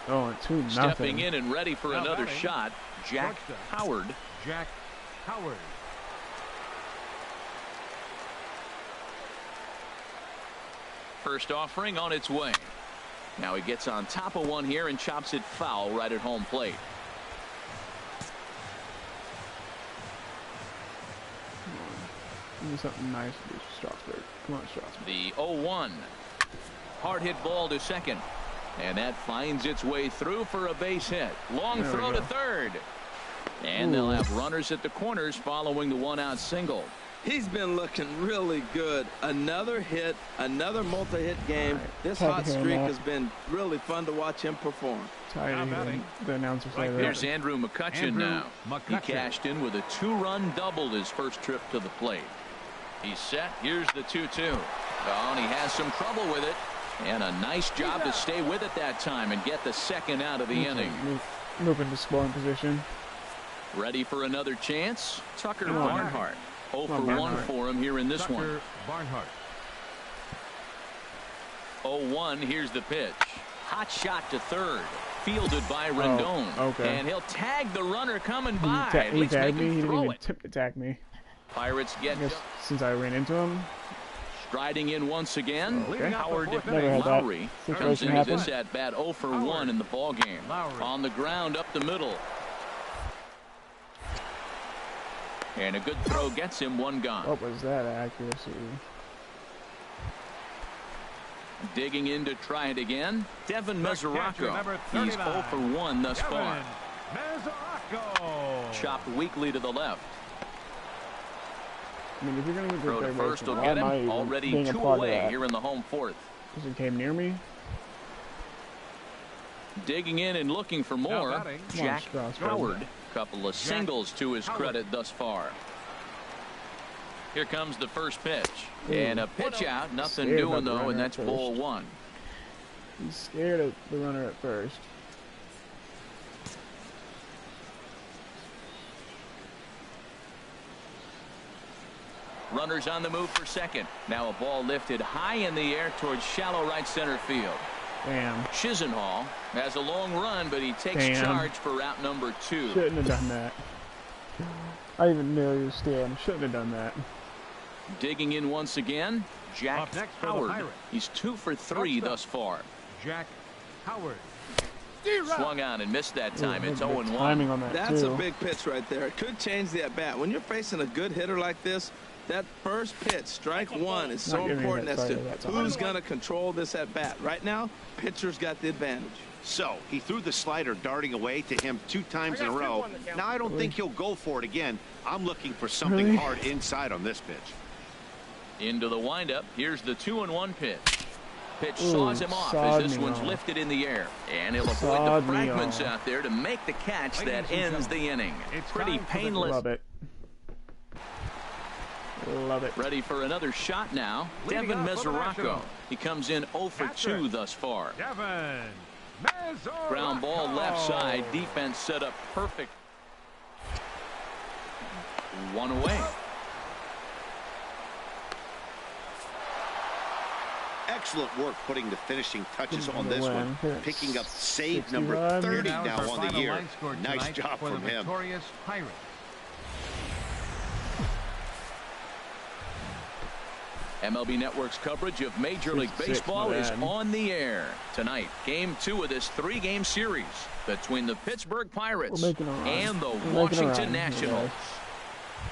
Speaker 1: Oh, 2-0.
Speaker 2: Stepping in and ready for another shot, Jack Howard.
Speaker 5: Jack Howard.
Speaker 2: First offering on its way. Now he gets on top of one here and chops it foul right at home plate.
Speaker 1: Give me something nice to do, Strasburg. Come on, Strasburg.
Speaker 2: The 0-1. Hard hit ball to second. And that finds its way through for a base hit. Long throw to third. And they'll have runners at the corners following the 1-out single.
Speaker 3: He's been looking really good. Another hit, another multi-hit game. This hot streak has been really fun to watch him perform.
Speaker 1: Tired of hearing the announcer say that.
Speaker 2: Here's Andrew McCutchen now. He cashed in with a 2-run double his first trip to the plate. He's set. Here's the 2-2. Oh, and he has some trouble with it. And a nice job to stay with it that time and get the second out of the inning.
Speaker 1: Move into scoring position.
Speaker 2: Ready for another chance? Tucker Barnhart. 0 for 1 for him here in this one.
Speaker 5: Barnhart.
Speaker 2: 0-1. Here's the pitch. Hot shot to third. Fielded by Rendon.
Speaker 1: Okay.
Speaker 2: And he'll tag the runner coming by.
Speaker 1: He tagged me. He didn't even attempt to tag me.
Speaker 2: Pirates get.
Speaker 1: I guess since I ran into him.
Speaker 2: Striding in once again,
Speaker 1: Okay.
Speaker 2: Howard
Speaker 1: Never had
Speaker 2: Lowry
Speaker 1: that
Speaker 2: comes
Speaker 1: situation
Speaker 2: into this
Speaker 1: happen.
Speaker 2: at bat 0 for 1 in the ball game. On the ground up the middle. And a good throw gets him one gone.
Speaker 1: What was that accuracy?
Speaker 2: Digging in to try it again. Devin Mesoraco. He's 0 for 1 thus far. Chopped weakly to the left.
Speaker 1: I mean, if you're going to
Speaker 2: Throw to
Speaker 1: get
Speaker 2: first will
Speaker 1: why
Speaker 2: get
Speaker 1: am I
Speaker 2: him.
Speaker 1: even
Speaker 2: Already
Speaker 1: being a
Speaker 2: 2
Speaker 1: part of
Speaker 2: away
Speaker 1: that?
Speaker 2: here in the home fourth.
Speaker 1: Because it came near me?
Speaker 2: Digging in and looking for more. Jack Howard. Couple of singles to his credit thus far. Here comes the first pitch. And a pitch out. Nothing
Speaker 1: Scared
Speaker 2: doing
Speaker 1: about the
Speaker 2: though, and
Speaker 1: runner
Speaker 2: that's
Speaker 1: at
Speaker 2: ball
Speaker 1: first.
Speaker 2: 1.
Speaker 1: He's scared of the runner at first.
Speaker 2: Runners on the move for second. Now a ball lifted high in the air towards shallow right center field.
Speaker 1: Damn.
Speaker 2: Chisenhall has a long run, but he takes charge for route number 2.
Speaker 1: Shouldn't have done that. I even knew he was standing. Shouldn't have done that.
Speaker 2: Digging in once again, Jack Howard. He's 2 for 3 thus far.
Speaker 5: Jack Howard.
Speaker 2: Swung on and missed that time. It's 0-1.
Speaker 1: Timing on that
Speaker 3: That's
Speaker 1: too.
Speaker 3: a big pitch right there. It could change the at bat. When you're facing a good hitter like this, that first pitch, strike 1, is so
Speaker 1: Not giving me
Speaker 3: important
Speaker 1: that
Speaker 3: as to
Speaker 1: side of that time.
Speaker 3: who's going to control this at bat. Right now, pitcher's got the advantage.
Speaker 4: So he threw the slider darting away to him 2 times in a row. Now I don't think he'll go for it again. I'm looking for something
Speaker 1: Really?
Speaker 4: hard inside on this pitch.
Speaker 2: Into the windup. Here's the 2-1 pitch. Pitch
Speaker 1: Ooh,
Speaker 2: saws him off
Speaker 1: sawed
Speaker 2: as this
Speaker 1: me
Speaker 2: one's
Speaker 1: off.
Speaker 2: lifted in the air. And he'll avoid
Speaker 1: Sawed
Speaker 2: the
Speaker 1: me
Speaker 2: fragments
Speaker 1: off.
Speaker 2: out there to make the catch that
Speaker 5: Ladies and
Speaker 2: ends the inning.
Speaker 5: It's
Speaker 2: Pretty
Speaker 5: time for the
Speaker 2: painless.
Speaker 1: Love it. Love it.
Speaker 2: Ready for another shot now.
Speaker 5: Leading
Speaker 2: Devin
Speaker 5: off for the
Speaker 2: Mesoraco.
Speaker 5: Nationals.
Speaker 2: He comes in 0 for 2 thus far.
Speaker 5: Devin Mesoraco.
Speaker 2: Ground ball left side. Defense set up perfect. 1 away.
Speaker 4: Excellent work putting the finishing touches on
Speaker 1: The
Speaker 4: this
Speaker 1: win.
Speaker 4: one.
Speaker 1: Here,
Speaker 4: Picking up save number
Speaker 1: 65.
Speaker 4: 30
Speaker 5: Now is
Speaker 4: now
Speaker 5: our
Speaker 4: on the
Speaker 5: final
Speaker 4: year.
Speaker 5: line score
Speaker 4: Nice
Speaker 5: tonight
Speaker 4: job
Speaker 5: for
Speaker 4: from
Speaker 5: the
Speaker 4: him.
Speaker 5: victorious Pirates.
Speaker 2: MLB Network's coverage of Major League
Speaker 1: 66,
Speaker 2: Baseball
Speaker 1: my
Speaker 2: is
Speaker 1: bad.
Speaker 2: on the air. Tonight, Game 2 of this 3-game series between the Pittsburgh Pirates
Speaker 1: We're making a run.
Speaker 2: and the
Speaker 1: We're making a
Speaker 2: Washington
Speaker 1: run,
Speaker 2: Nationals.
Speaker 1: yeah.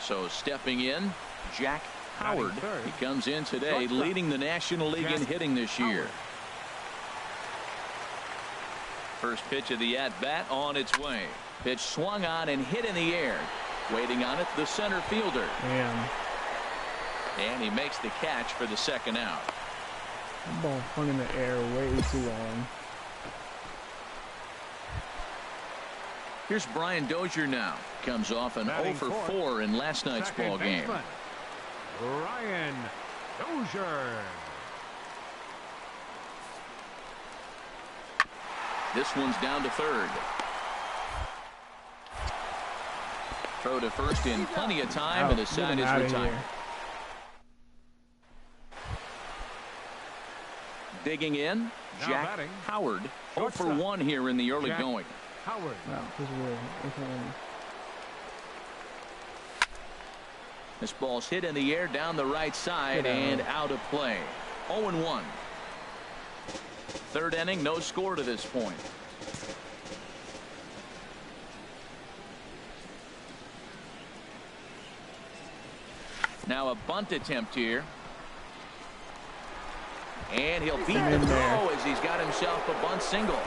Speaker 2: So stepping in, Jack Howard.
Speaker 5: Batting third.
Speaker 2: He comes in today
Speaker 5: Shortstop.
Speaker 2: leading the National League in
Speaker 5: Jack
Speaker 2: hitting this year.
Speaker 5: Howard.
Speaker 2: First pitch of the at-bat on its way. Pitch swung on and hit in the air. Waiting on it, the center fielder.
Speaker 1: Damn.
Speaker 2: And he makes the catch for the second out.
Speaker 1: That ball hung in the air way too long.
Speaker 2: Here's Brian Dozier now. Comes off an 0
Speaker 5: Batting
Speaker 2: for
Speaker 5: fourth,
Speaker 2: 4 in last night's
Speaker 5: Second
Speaker 2: ball game.
Speaker 5: baseman, Ryan Dozier.
Speaker 2: This one's down to third. Throw to first in plenty of time, and the
Speaker 1: Out. Get
Speaker 2: side
Speaker 1: him
Speaker 2: is
Speaker 1: outta
Speaker 2: retired.
Speaker 1: here.
Speaker 2: Digging in,
Speaker 5: Now
Speaker 2: Jack
Speaker 5: batting,
Speaker 2: Howard. 0 for
Speaker 5: shortstop,
Speaker 2: 1 here in the early
Speaker 5: Jack
Speaker 2: going.
Speaker 5: Howard.
Speaker 1: Wow, this is weird. Okay.
Speaker 2: This ball's hit in the air down the right side
Speaker 1: Get out.
Speaker 2: and out of play. 0-1. Third inning, no score to this point. Now a bunt attempt here. And he'll beat the
Speaker 1: in there.
Speaker 2: throw as he's got himself a bunt single.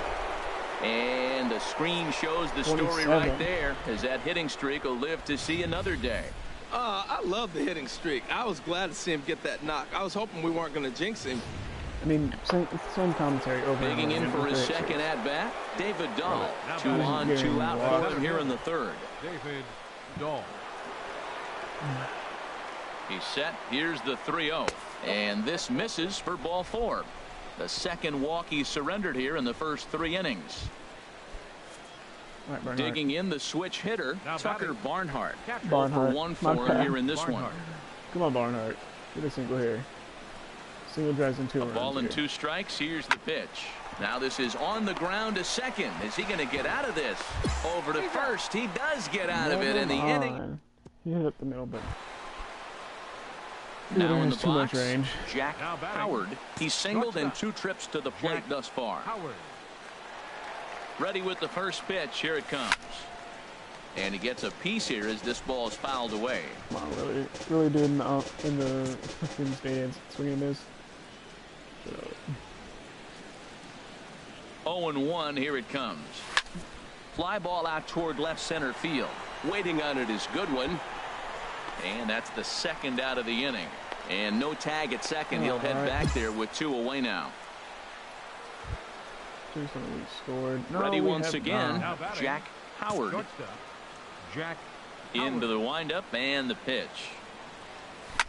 Speaker 2: And the screen shows the story
Speaker 1: 27.
Speaker 2: right there, as that hitting streak will live to see another day.
Speaker 3: I love the hitting streak. I was glad to see him get that knock. I was hoping we weren't going to jinx him.
Speaker 1: I mean, same commentary over and
Speaker 2: Digging
Speaker 1: over.
Speaker 2: in for his
Speaker 1: Great.
Speaker 2: second at-bat, David Dahl.
Speaker 5: Now
Speaker 2: 2
Speaker 5: batting
Speaker 2: on, 2 out for him here in the third.
Speaker 5: David Dahl.
Speaker 2: He's set. Here's the 3-0. And this misses for ball 4. The second walk he surrendered here in the first 3 innings.
Speaker 1: All right, Barnhart.
Speaker 2: Digging in the switch hitter,
Speaker 5: Now
Speaker 2: Tucker
Speaker 5: batting.
Speaker 2: Barnhart.
Speaker 5: Catcher.
Speaker 2: 0 for
Speaker 1: Barnhart.
Speaker 2: 1
Speaker 1: My
Speaker 2: for him
Speaker 1: bad.
Speaker 2: here in this one.
Speaker 5: Barnhart.
Speaker 1: Come on, Barnhart. Get a single here. Single drives in 2
Speaker 2: A
Speaker 1: runs
Speaker 2: ball and
Speaker 1: here.
Speaker 2: 2 strikes. Here's the pitch. Now this is on the ground to second. Is he going to get out of this? Over to first. He does get out of it in the
Speaker 1: Never
Speaker 2: inning.
Speaker 1: mind. He hit up the middle, but
Speaker 2: Now in the
Speaker 1: too much
Speaker 2: box,
Speaker 1: range.
Speaker 2: Jack Howard. He's singled in 2 trips to the plate thus far.
Speaker 5: Howard.
Speaker 2: Ready with the first pitch. Here it comes. And he gets a piece here as this ball is fouled away.
Speaker 1: Come on, really do in the stadiums. Swing and miss.
Speaker 2: 0-1. Here it comes. Fly ball out toward left center field.
Speaker 6: Waiting on it is good one.
Speaker 2: And that's the second out of the inning. And no tag at second. He'll head back there with 2 away now.
Speaker 1: Scored. No,
Speaker 2: ready once again. Jack Howard.
Speaker 5: Shortstop, Jack
Speaker 2: Into the windup and the pitch.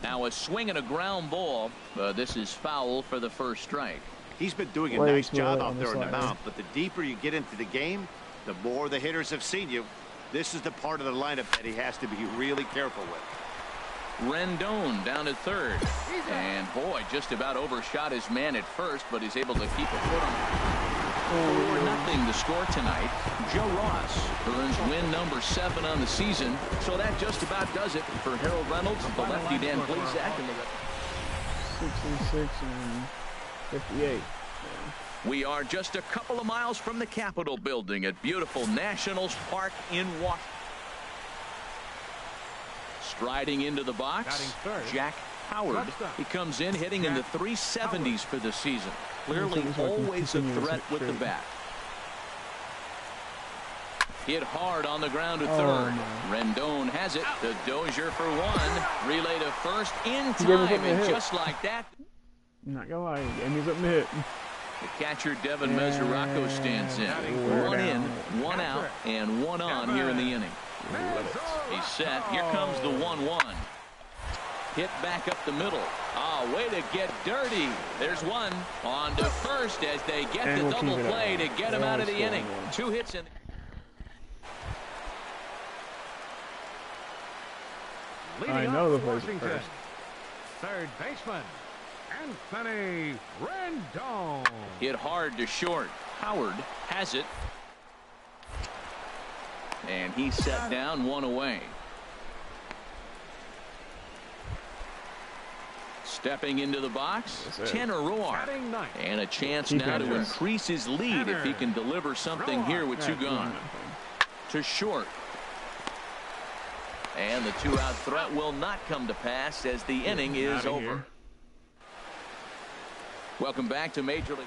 Speaker 2: Now a swing and a ground ball. This is foul for the first strike.
Speaker 4: He's been doing a nice job out there in the mound, but the deeper you get into the game, the more the hitters have seen you. This is the part of the lineup that he has to be really careful with.
Speaker 2: Rendon down at third. And boy, just about overshot his man at first, but he's able to keep a foot on. 4-0 to score tonight. Joe Ross earns win number 7 on the season. So that just about does it for Harold Reynolds, the lefty Dan Plesac, and the
Speaker 1: 66 and 58.
Speaker 2: We are just a couple of miles from the Capitol building at beautiful Nationals Park in Washington. Striding into the box, Jack Howard. He comes in hitting in the 370s for the season. Clearly always a threat with the bat. Hit hard on the ground to third. Rendon has it to Dozier for 1. Relay to first in time, and just like that.
Speaker 1: I'm not gonna lie, he gave me something to hit.
Speaker 2: The catcher Devin Mesoraco stands in. 1 in, 1 out, and 1 on here in the inning. He's set. Here comes the 1-1. Hit back up the middle. Way to get dirty. There's 1 on to first as they get the double play to get him out of the inning. 2 hits in.
Speaker 1: I know the place first.
Speaker 5: Third baseman, Anthony Rendon.
Speaker 2: Hit hard to short. Howard has it. And he's set down, 1 away. Stepping into the box, Tanner Roar. And a chance now to increase his lead if he can deliver something here with 2 gone. To short. And the 2-out threat will not come to pass as the inning is over. Welcome back to Major League.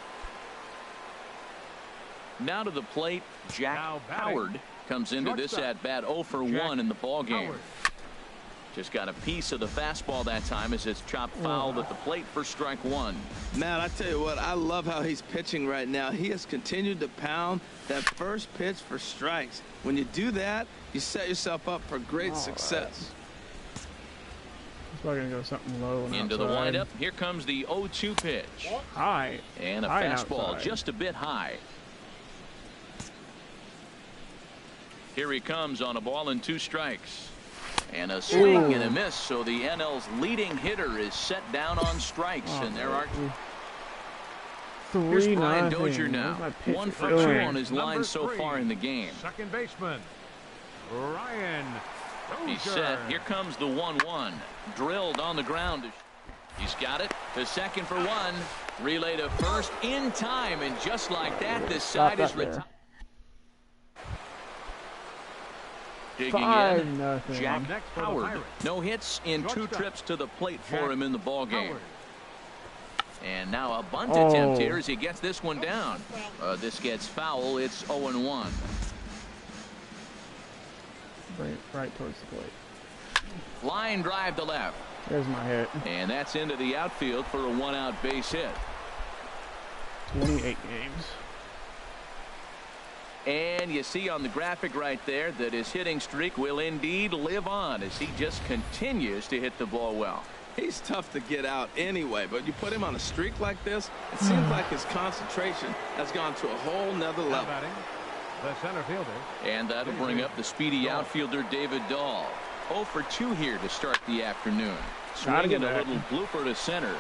Speaker 2: Now to the plate, Jack Howard comes into this at bat 0 for 1 in the ball game. Just got a piece of the fastball that time as it's chopped foul at the plate for strike 1.
Speaker 3: Matt, I tell you what, I love how he's pitching right now. He has continued to pound that first pitch for strikes. When you do that, you set yourself up for great success.
Speaker 1: He's probably going to go something low.
Speaker 2: Into the windup. Here comes the 0-2 pitch.
Speaker 1: High.
Speaker 2: And a fastball just a bit high. Here he comes on a ball and 2 strikes. And a swing and a miss, so the NL's leading hitter is set down on strikes. And there are. Here's Brian Dozier now. 1 for 2 on his line so far in the game.
Speaker 5: Second baseman, Ryan Dozier.
Speaker 2: He's set. Here comes the 1-1. Drilled on the ground. He's got it. To second for 1. Relay to first in time. And just like that, this side is retired. Digging in, Jack Howard. No hits in 2 trips to the plate for him in the ball game. And now a bunt attempt here as he gets this one down. This gets foul. It's 0-1.
Speaker 1: Right towards the plate.
Speaker 2: Line drive to left.
Speaker 1: There's my hit.
Speaker 2: And that's into the outfield for a 1-out base hit.
Speaker 1: 28 games.
Speaker 2: And you see on the graphic right there that his hitting streak will indeed live on as he just continues to hit the ball well.
Speaker 3: He's tough to get out anyway, but you put him on a streak like this, it seems like his concentration has gone to a whole nother level.
Speaker 5: The center fielder.
Speaker 2: And that'll bring up the speedy outfielder David Dahl. 0 for 2 here to start the afternoon. Swinging a little blooper to center.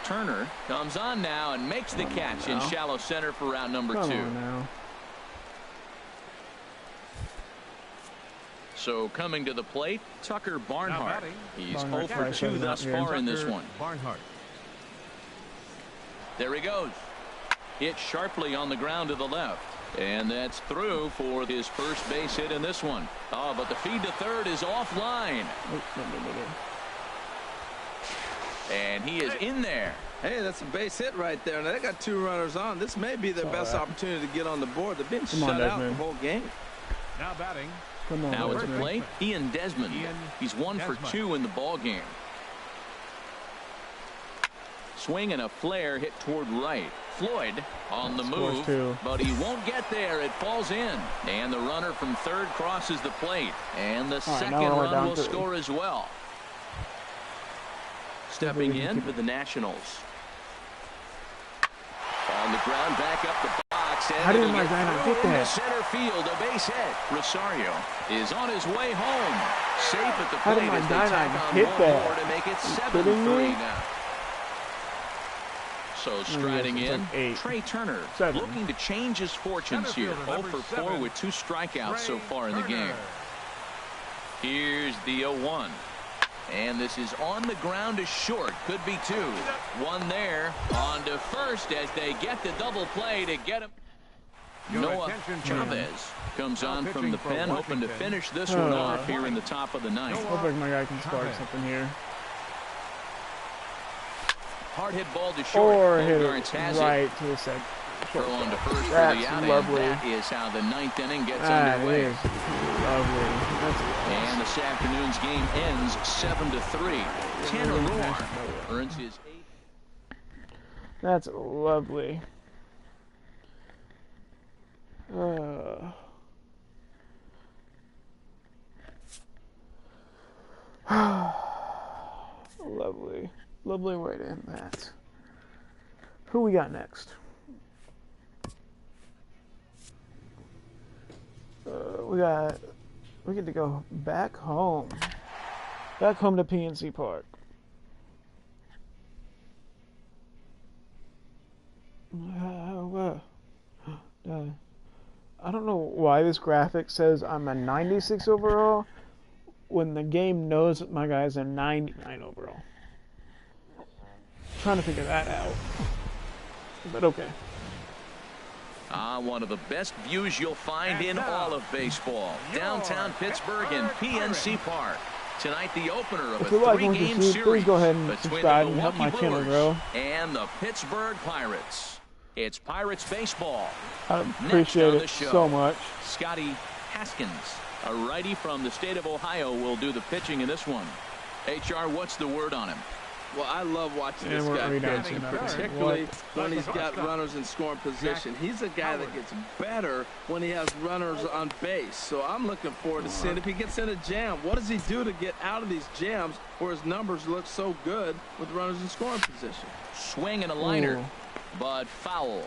Speaker 2: Turner comes on now and makes the catch in shallow center for round number 2. So coming to the plate, Tucker Barnhart. He's 0 for
Speaker 1: Barnhart
Speaker 2: 2 thus far in this one.
Speaker 5: Barnhart.
Speaker 2: There he goes. Hit sharply on the ground to the left. And that's through for his first base hit in this one. Oh, but the feed to third is offline. And he is in there.
Speaker 3: Hey, that's a base hit right there. Now they got 2 runners on. This may be their best opportunity to get on the board. They've been shut out the whole game.
Speaker 5: Now batting.
Speaker 2: Now it's a play. Ian Desmond. He's 1 for 2 in the ball game. Swing and a flare hit toward right. Floyd on the move, but he won't get there. It falls in. And the runner from third crosses the plate. And the second run will score as well. Stepping in for the Nationals. On the ground, back up the box. And
Speaker 1: how did my guy not get that?
Speaker 2: Center field, a base hit. Rosario is on his way home. Safe at the plate as they tack on one more to make it 7-3 now. So striding in, Trey Turner looking to change his fortunes here. 0 for 4 with 2 strikeouts so far in the game. Here's the 0-1. And this is on the ground to short. Could be 2. 1 there. On to first as they get the double play to get him. Noah Chavez comes on from the pen, hoping to finish this one off here in the top of the 9th.
Speaker 1: Hope like my guy can spark something here.
Speaker 2: Hard hit ball to short.
Speaker 1: Or hit it right to the second.
Speaker 2: Throw on to first for the out.
Speaker 1: Lovely.
Speaker 2: That is how the 9th inning gets underway.
Speaker 1: Lovely.
Speaker 2: And this afternoon's game ends 7-3. Tanner Roark earns his 8th.
Speaker 1: That's lovely. Lovely. Lovely way to end that. Who we got next? We get to go back home. Back home to PNC Park. I don't know why this graphic says I'm a 96 overall when the game knows that my guy's a 99 overall. Trying to figure that out. But okay.
Speaker 2: One of the best views you'll find in all of baseball. Downtown Pittsburgh and PNC Park. Tonight, the opener of a 3-game series
Speaker 1: go ahead and
Speaker 2: between
Speaker 1: subscribe
Speaker 2: the
Speaker 1: and help my
Speaker 2: Milwaukee
Speaker 1: channel
Speaker 2: Brewers
Speaker 1: grow.
Speaker 2: and the Pittsburgh Pirates. It's Pirates baseball.
Speaker 1: I appreciate it so much.
Speaker 2: Scotty Haskins, a righty from the state of Ohio, will do the pitching in this one. HR, what's the word on him?
Speaker 3: Well, I love watching this guy pitching, particularly when he's got runners in scoring position. He's a guy that gets better when he has runners on base. So I'm looking forward to seeing if he gets in a jam. What does he do to get out of these jams where his numbers look so good with runners in scoring position?
Speaker 2: Swing and a liner, but foul.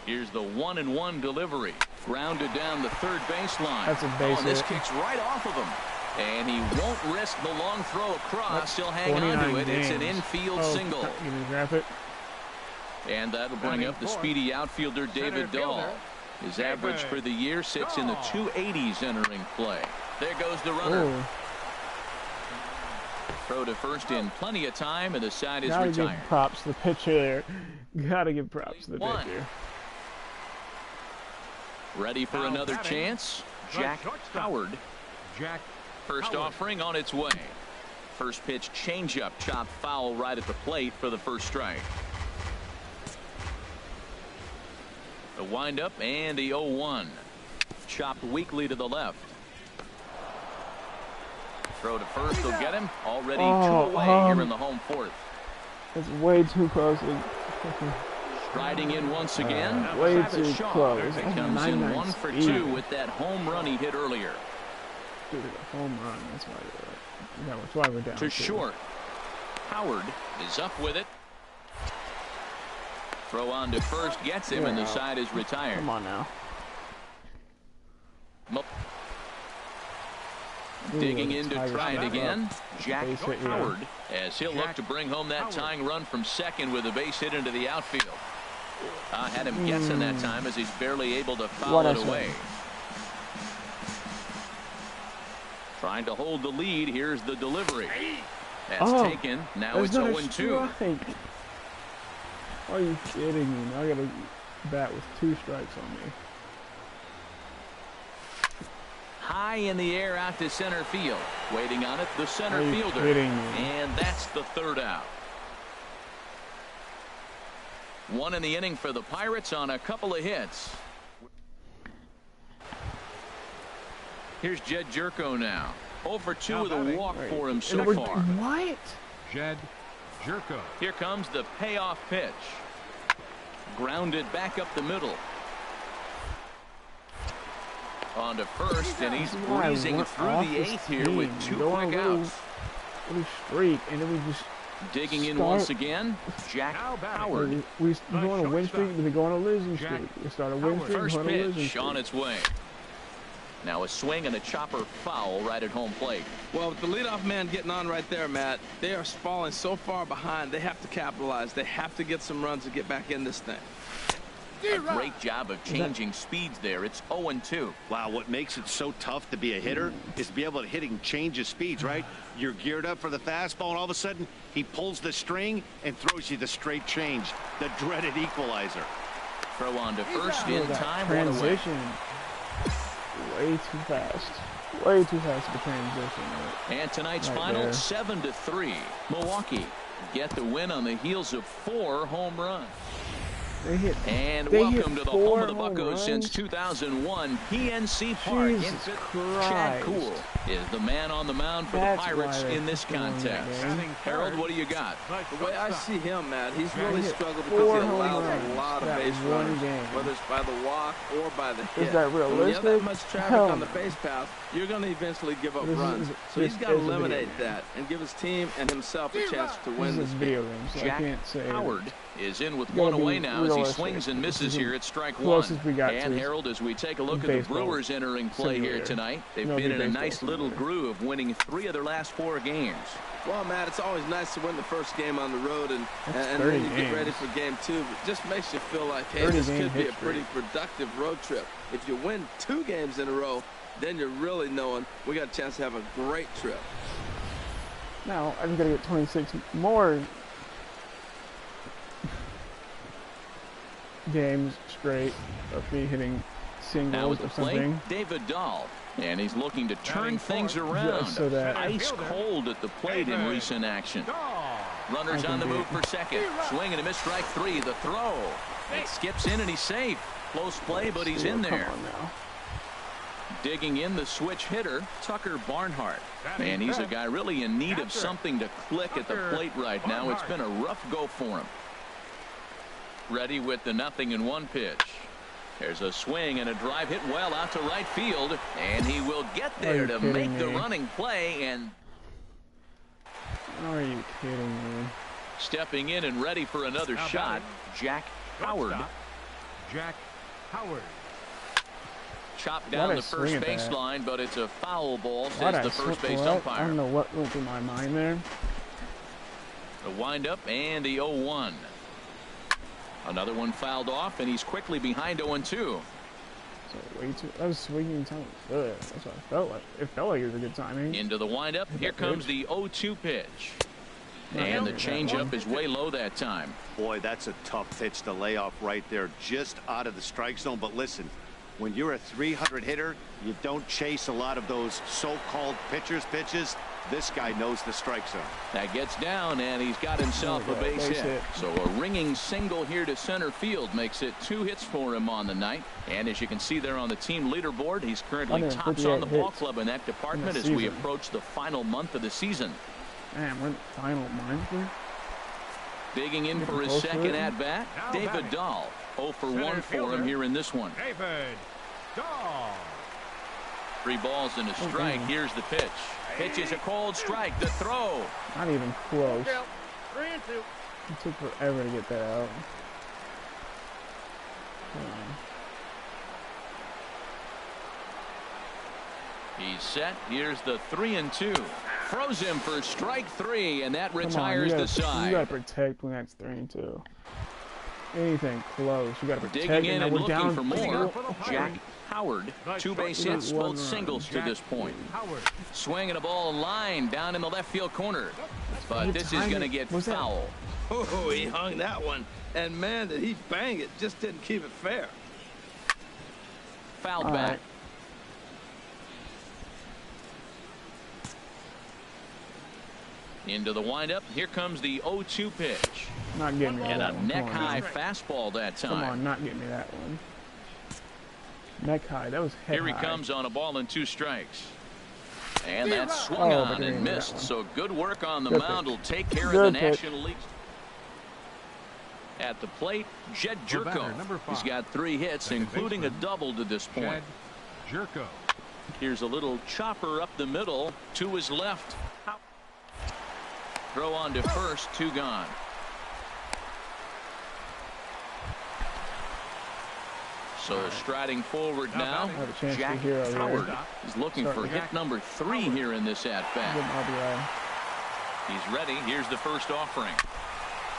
Speaker 2: Here's the 1-1 delivery. Grounded down the third baseline.
Speaker 1: That's a base hit.
Speaker 2: This kicks right off of him. And he won't risk the long throw across. He'll hang on to it. It's an infield single.
Speaker 1: Give me the graphic.
Speaker 2: And that'll bring up the speedy outfielder David Dahl. His average for the year sits in the 280s entering play. There goes the runner. Throw to first in plenty of time, and the side is retired.
Speaker 1: Gotta give props to the pitcher there. Gotta give props to the pitcher.
Speaker 2: Ready for another chance? Jack Howard. First offering on its way. First pitch changeup, chopped foul right at the plate for the first strike. The windup and the 0-1. Chopped weakly to the left. Throw to first will get him. Already 2 away here in the home fourth.
Speaker 1: It's way too close.
Speaker 2: Riding in once again.
Speaker 1: Way too close.
Speaker 2: He comes in 1 for 2 with that home run he hit earlier.
Speaker 1: Dude, a home run. That's why we're down.
Speaker 2: To short. Howard is up with it. Throw on to first gets him, and the side is retired.
Speaker 1: Come on now.
Speaker 2: Digging in to try it again. Jack Howard, as he'll look to bring home that tying run from second with a base hit into the outfield. Had him guessing that time as he's barely able to foul it away. Trying to hold the lead. Here's the delivery. That's taken. Now it's 0-2.
Speaker 1: Are you kidding me? Now I got to bat with 2 strikes on me.
Speaker 2: High in the air out to center field. Waiting on it, the center fielder. And that's the 3rd out. 1 in the inning for the Pirates on a couple of hits. Here's Jed Jerko now. 0 for 2 with a walk for him so far.
Speaker 1: What?
Speaker 5: Jed Jerko.
Speaker 2: Here comes the payoff pitch. Grounded back up the middle. On to first, and he's breezing through the 8th here with 2 quick outs.
Speaker 1: What a streak, and then we just
Speaker 2: digging in once again. Jack Howard.
Speaker 1: We go on a win streak, then we go on a losing streak. We start a win streak,
Speaker 2: first
Speaker 1: go on a losing
Speaker 2: pitch
Speaker 1: streak.
Speaker 2: on its way. Now a swing and a chopper foul right at home plate.
Speaker 3: Well, with the leadoff man getting on right there, Matt, they are falling so far behind. They have to capitalize. They have to get some runs to get back in this thing.
Speaker 2: A great job of changing speeds there. It's 0-2.
Speaker 4: Wow, what makes it so tough to be a hitter is to be able to hit and change his speeds, right? You're geared up for the fastball, and all of a sudden, he pulls the string and throws you the straight change, the dreaded equalizer.
Speaker 2: Throw on to first in time.
Speaker 1: Transition. Way too fast. Way too fast for the transition.
Speaker 2: And tonight's final, 7-3. Milwaukee get the win on the heels of 4 home runs. And welcome to the home of the Buccos since 2001, PNC Park. Chad Kuhl is the man on the mound for the Pirates in this contest. Harold, what do you got?
Speaker 3: The way I see him, Matt, he's really struggled because he allows a lot of base runners, whether it's by the walk or by the hit.
Speaker 1: Is that realistic?
Speaker 3: When you have that much traffic on the base path, you're going to eventually give up runs. So he's got to eliminate that and give his team and himself a chance to win this game.
Speaker 2: Jack Howard is in with 1 away now as he swings and misses here at strike 1. And Harold, as we take a look at the Brewers entering play here tonight, they've been in a nice little groove, winning 3 of their last 4 games.
Speaker 3: Well, Matt, it's always nice to win the first game on the road and then you get ready for game 2. It just makes you feel like, hey, this could be a pretty productive road trip. If you win 2 games in a row, then you're really knowing we got a chance to have a great trip.
Speaker 1: Now, I'm going to get 26 more games straight of me hitting singles
Speaker 2: now with the
Speaker 1: or something.
Speaker 2: Plate, David Dahl, and he's looking to turn things around.
Speaker 1: So that
Speaker 2: ice cold at the plate in recent action. Runners on the move for second. Swing and a miss, strike 3. The throw. It skips in and he's safe. Close play, but he's in there. Digging in the switch hitter, Tucker Barnhart. And he's a guy really in need of something to click at the plate right now. It's been a rough go for him. Ready with the 0-1 pitch. There's a swing and a drive hit well out to right field, and he will get there to make the running play. And
Speaker 1: are you kidding me?
Speaker 2: Stepping in and ready for another shot, Jack Howard.
Speaker 5: Jack Howard.
Speaker 2: Chopped down the first baseline, but it's a foul ball, says the first base umpire.
Speaker 1: I don't know what went through my mind there.
Speaker 2: The windup and the 0-1. Another one fouled off, and he's quickly behind 0-2.
Speaker 1: So way too. I was swinging something good. That's what I felt like. It felt like it was a good timing.
Speaker 2: Into the windup. Here comes the 0-2 pitch. And the changeup is way low that time.
Speaker 4: Boy, that's a tough pitch to lay off right there, just out of the strike zone. But listen, when you're a 300 hitter, you don't chase a lot of those so-called pitches. This guy knows the strike zone.
Speaker 2: That gets down, and he's got himself a base hit. So a ringing single here to center field makes it 2 hits for him on the night. And as you can see there on the team leaderboard, he's currently tops on the ball club in that department as we approach the final month of the season.
Speaker 1: Man, we're in the final month.
Speaker 2: Digging in for his second at-bat, David Dahl. 0 for 1 for him here in this one.
Speaker 5: David Dahl.
Speaker 2: 3 balls and a strike. Here's the pitch. Pitch is a cold strike. The throw.
Speaker 1: Not even close. 3-2. It took forever to get that out.
Speaker 2: He's set. Here's the 3-2. Throws him for strike 3, and that retires the side.
Speaker 1: You gotta protect when that's 3-2. anything close. You got to protect.
Speaker 2: Digging in and
Speaker 1: we're
Speaker 2: looking
Speaker 1: down
Speaker 2: for more.
Speaker 5: for the
Speaker 2: Jack Howard, 2 base hits, both singles to this point.
Speaker 5: Howard.
Speaker 2: Swinging a ball line down in the left field corner. But this is going to get foul.
Speaker 3: Oh, he hung that one. And, man, did he bang it. Just didn't keep it fair.
Speaker 2: Fouled back.
Speaker 1: Right.
Speaker 2: Into the windup. Here comes the 0-2 pitch.
Speaker 1: Not getting me
Speaker 2: And
Speaker 1: that
Speaker 2: a
Speaker 1: one.
Speaker 2: neck-high fastball that time.
Speaker 1: Come on, not getting me that one. Neck high. That was head
Speaker 2: Here he
Speaker 1: high.
Speaker 2: comes on a ball and 2 strikes. And that's swung on and missed. So good work on the mound. Will take care of the National League. At the plate, Jed Jerko. He's got 3 hits, including a double to this point.
Speaker 5: Jerko.
Speaker 2: Here's a little chopper up the middle to his left. Throw on to first, 2 gone. So striding forward now, Jack Howard is looking for hit number 3 here in this at-bat. He's ready. Here's the first offering.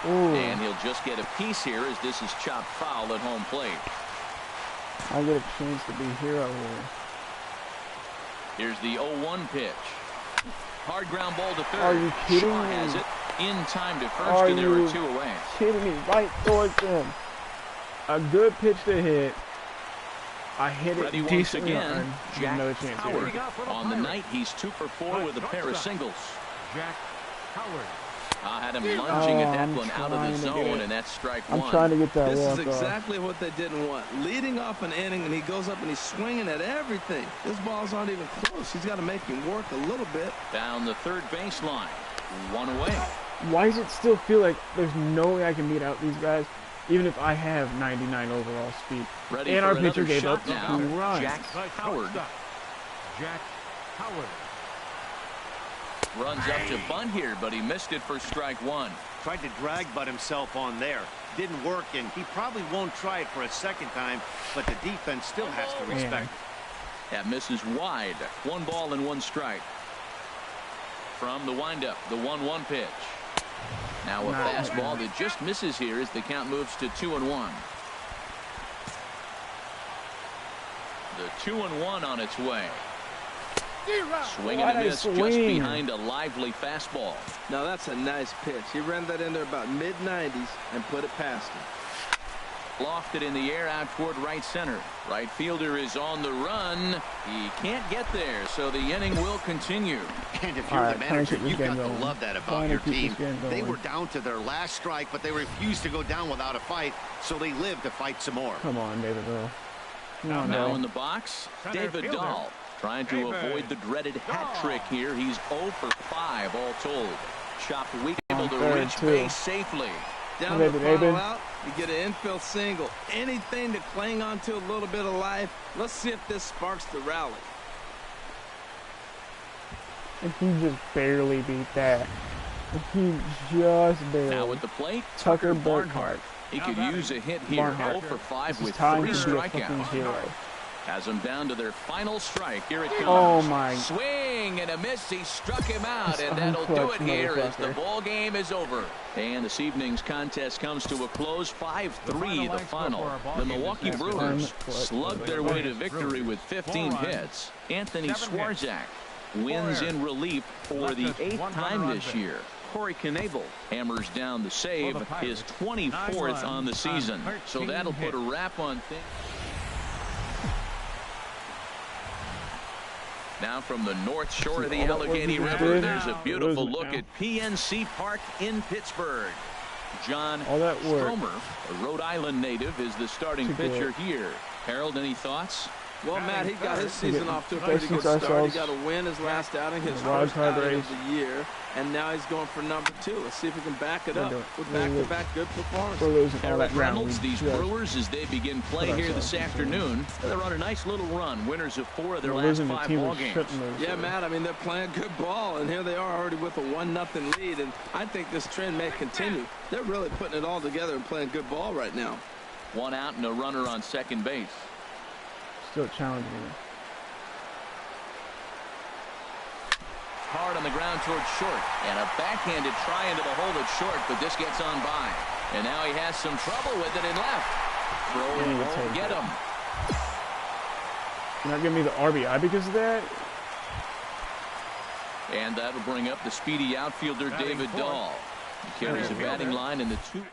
Speaker 1: Ooh.
Speaker 2: And he'll just get a piece here as this is chopped foul at home plate.
Speaker 1: I get a chance to be hero here.
Speaker 2: Here's the 0-1 pitch. Hard ground ball to third.
Speaker 1: Are you kidding
Speaker 2: Shaw
Speaker 1: me?
Speaker 2: has it in time to first,
Speaker 1: Are
Speaker 2: and there
Speaker 1: you
Speaker 2: are 2 away.
Speaker 1: Kidding me? Right towards him. A good pitch to hit. I hit it
Speaker 2: Ready once
Speaker 1: decently
Speaker 2: again. Jack
Speaker 1: another chance
Speaker 2: Howard.
Speaker 1: here.
Speaker 2: On the night, he's 2 for 4 with a pair of singles.
Speaker 5: Jack Howard.
Speaker 2: Had him lunging at that
Speaker 1: I'm
Speaker 2: one out of the zone, and that's strike 1.
Speaker 1: I'm trying to get that
Speaker 3: This
Speaker 1: walk
Speaker 3: is
Speaker 1: off.
Speaker 3: exactly what they didn't want. Leading off an inning, and he goes up and he's swinging at everything. His balls aren't even close. He's got to make him work a little bit.
Speaker 2: Down the third baseline. 1 away.
Speaker 1: Why does it still feel like there's no way I can beat out these guys, even if I have 99 overall speed?
Speaker 2: Ready
Speaker 1: And
Speaker 2: for
Speaker 1: our pitcher
Speaker 2: another
Speaker 1: gave
Speaker 2: shot
Speaker 1: up
Speaker 2: now.
Speaker 1: 2 runs.
Speaker 2: Jack Howard
Speaker 5: Jack Howard.
Speaker 2: runs up to bunt here, but he missed it for strike 1.
Speaker 4: Tried to drag butt himself on there. Didn't work, and he probably won't try it for a second time, but the defense still has to respect.
Speaker 2: That misses wide. 1 ball and 1 strike. From the windup, the 1-1 pitch. Now a fastball that just misses here as the count moves to 2-1. The 2-1 on its way. Swing and a miss just behind a lively fastball.
Speaker 3: Now that's a nice pitch. He ran that in there about mid-90s and put it past him.
Speaker 2: Lofted in the air out toward right center. Right fielder is on the run. He can't get there, so the inning will continue.
Speaker 4: And if you're the manager, you've got to love that about your team. They were down to their last strike, but they refused to go down without a fight, so they lived to fight some more.
Speaker 1: Come on, David Earl.
Speaker 2: Now in the box, David Dahl. Trying to avoid the dreaded hat trick here. He's 0 for 5 all told. Chopped weak, able to reach base safely.
Speaker 3: Down the final out, you get an infield single. Anything to cling on to a little bit of life. Let's see if this sparks the rally.
Speaker 1: And he just barely beat that. He just barely.
Speaker 2: Now at the plate,
Speaker 1: Tucker
Speaker 2: Barnhart. He could use a hit here. 0 for 5 with 3 strikeouts. Has them down to their final strike. Here it comes.
Speaker 1: Oh my!
Speaker 2: Swing and a miss. He struck him out, and that'll do it here as the ball game is over. And this evening's contest comes to a close. 5-3 the final. The Milwaukee Brewers slugged their way to victory with 15 hits. Anthony Swarzak wins in relief for the 8th time this year. Corey Knebel hammers down the save, his 24th on the season. So that'll put a wrap on things. Now from the north shore of the Allegheny River, there's a beautiful look at PNC Park in Pittsburgh. John Stromer, a Rhode Island native, is the starting pitcher here. Harold, any thoughts?
Speaker 3: Well, Matt, he got his season off to a pretty good start. He got a win his last outing, his first outing of the year, and now he's going for number 2. Let's see if we can back it up with back-to-back good performances.
Speaker 2: Eric Reynolds, these Brewers, as they begin play here this afternoon, they're on a nice little run, winners of 4 of their last 5 ball games.
Speaker 3: Yeah, Matt, I mean, they're playing good ball, and here they are already with a 1-0 lead, and I think this trend may continue. They're really putting it all together and playing good ball right now.
Speaker 2: 1 out and a runner on second base.
Speaker 1: Still challenging him.
Speaker 2: Hard on the ground towards short, and a backhanded try into the hole at short, but this gets on by. And now he has some trouble with it in left. Throwing won't get him.
Speaker 1: You're not giving me the RBI because of that?
Speaker 2: And that'll bring up the speedy outfielder David Dahl. He carries a batting line in the 2.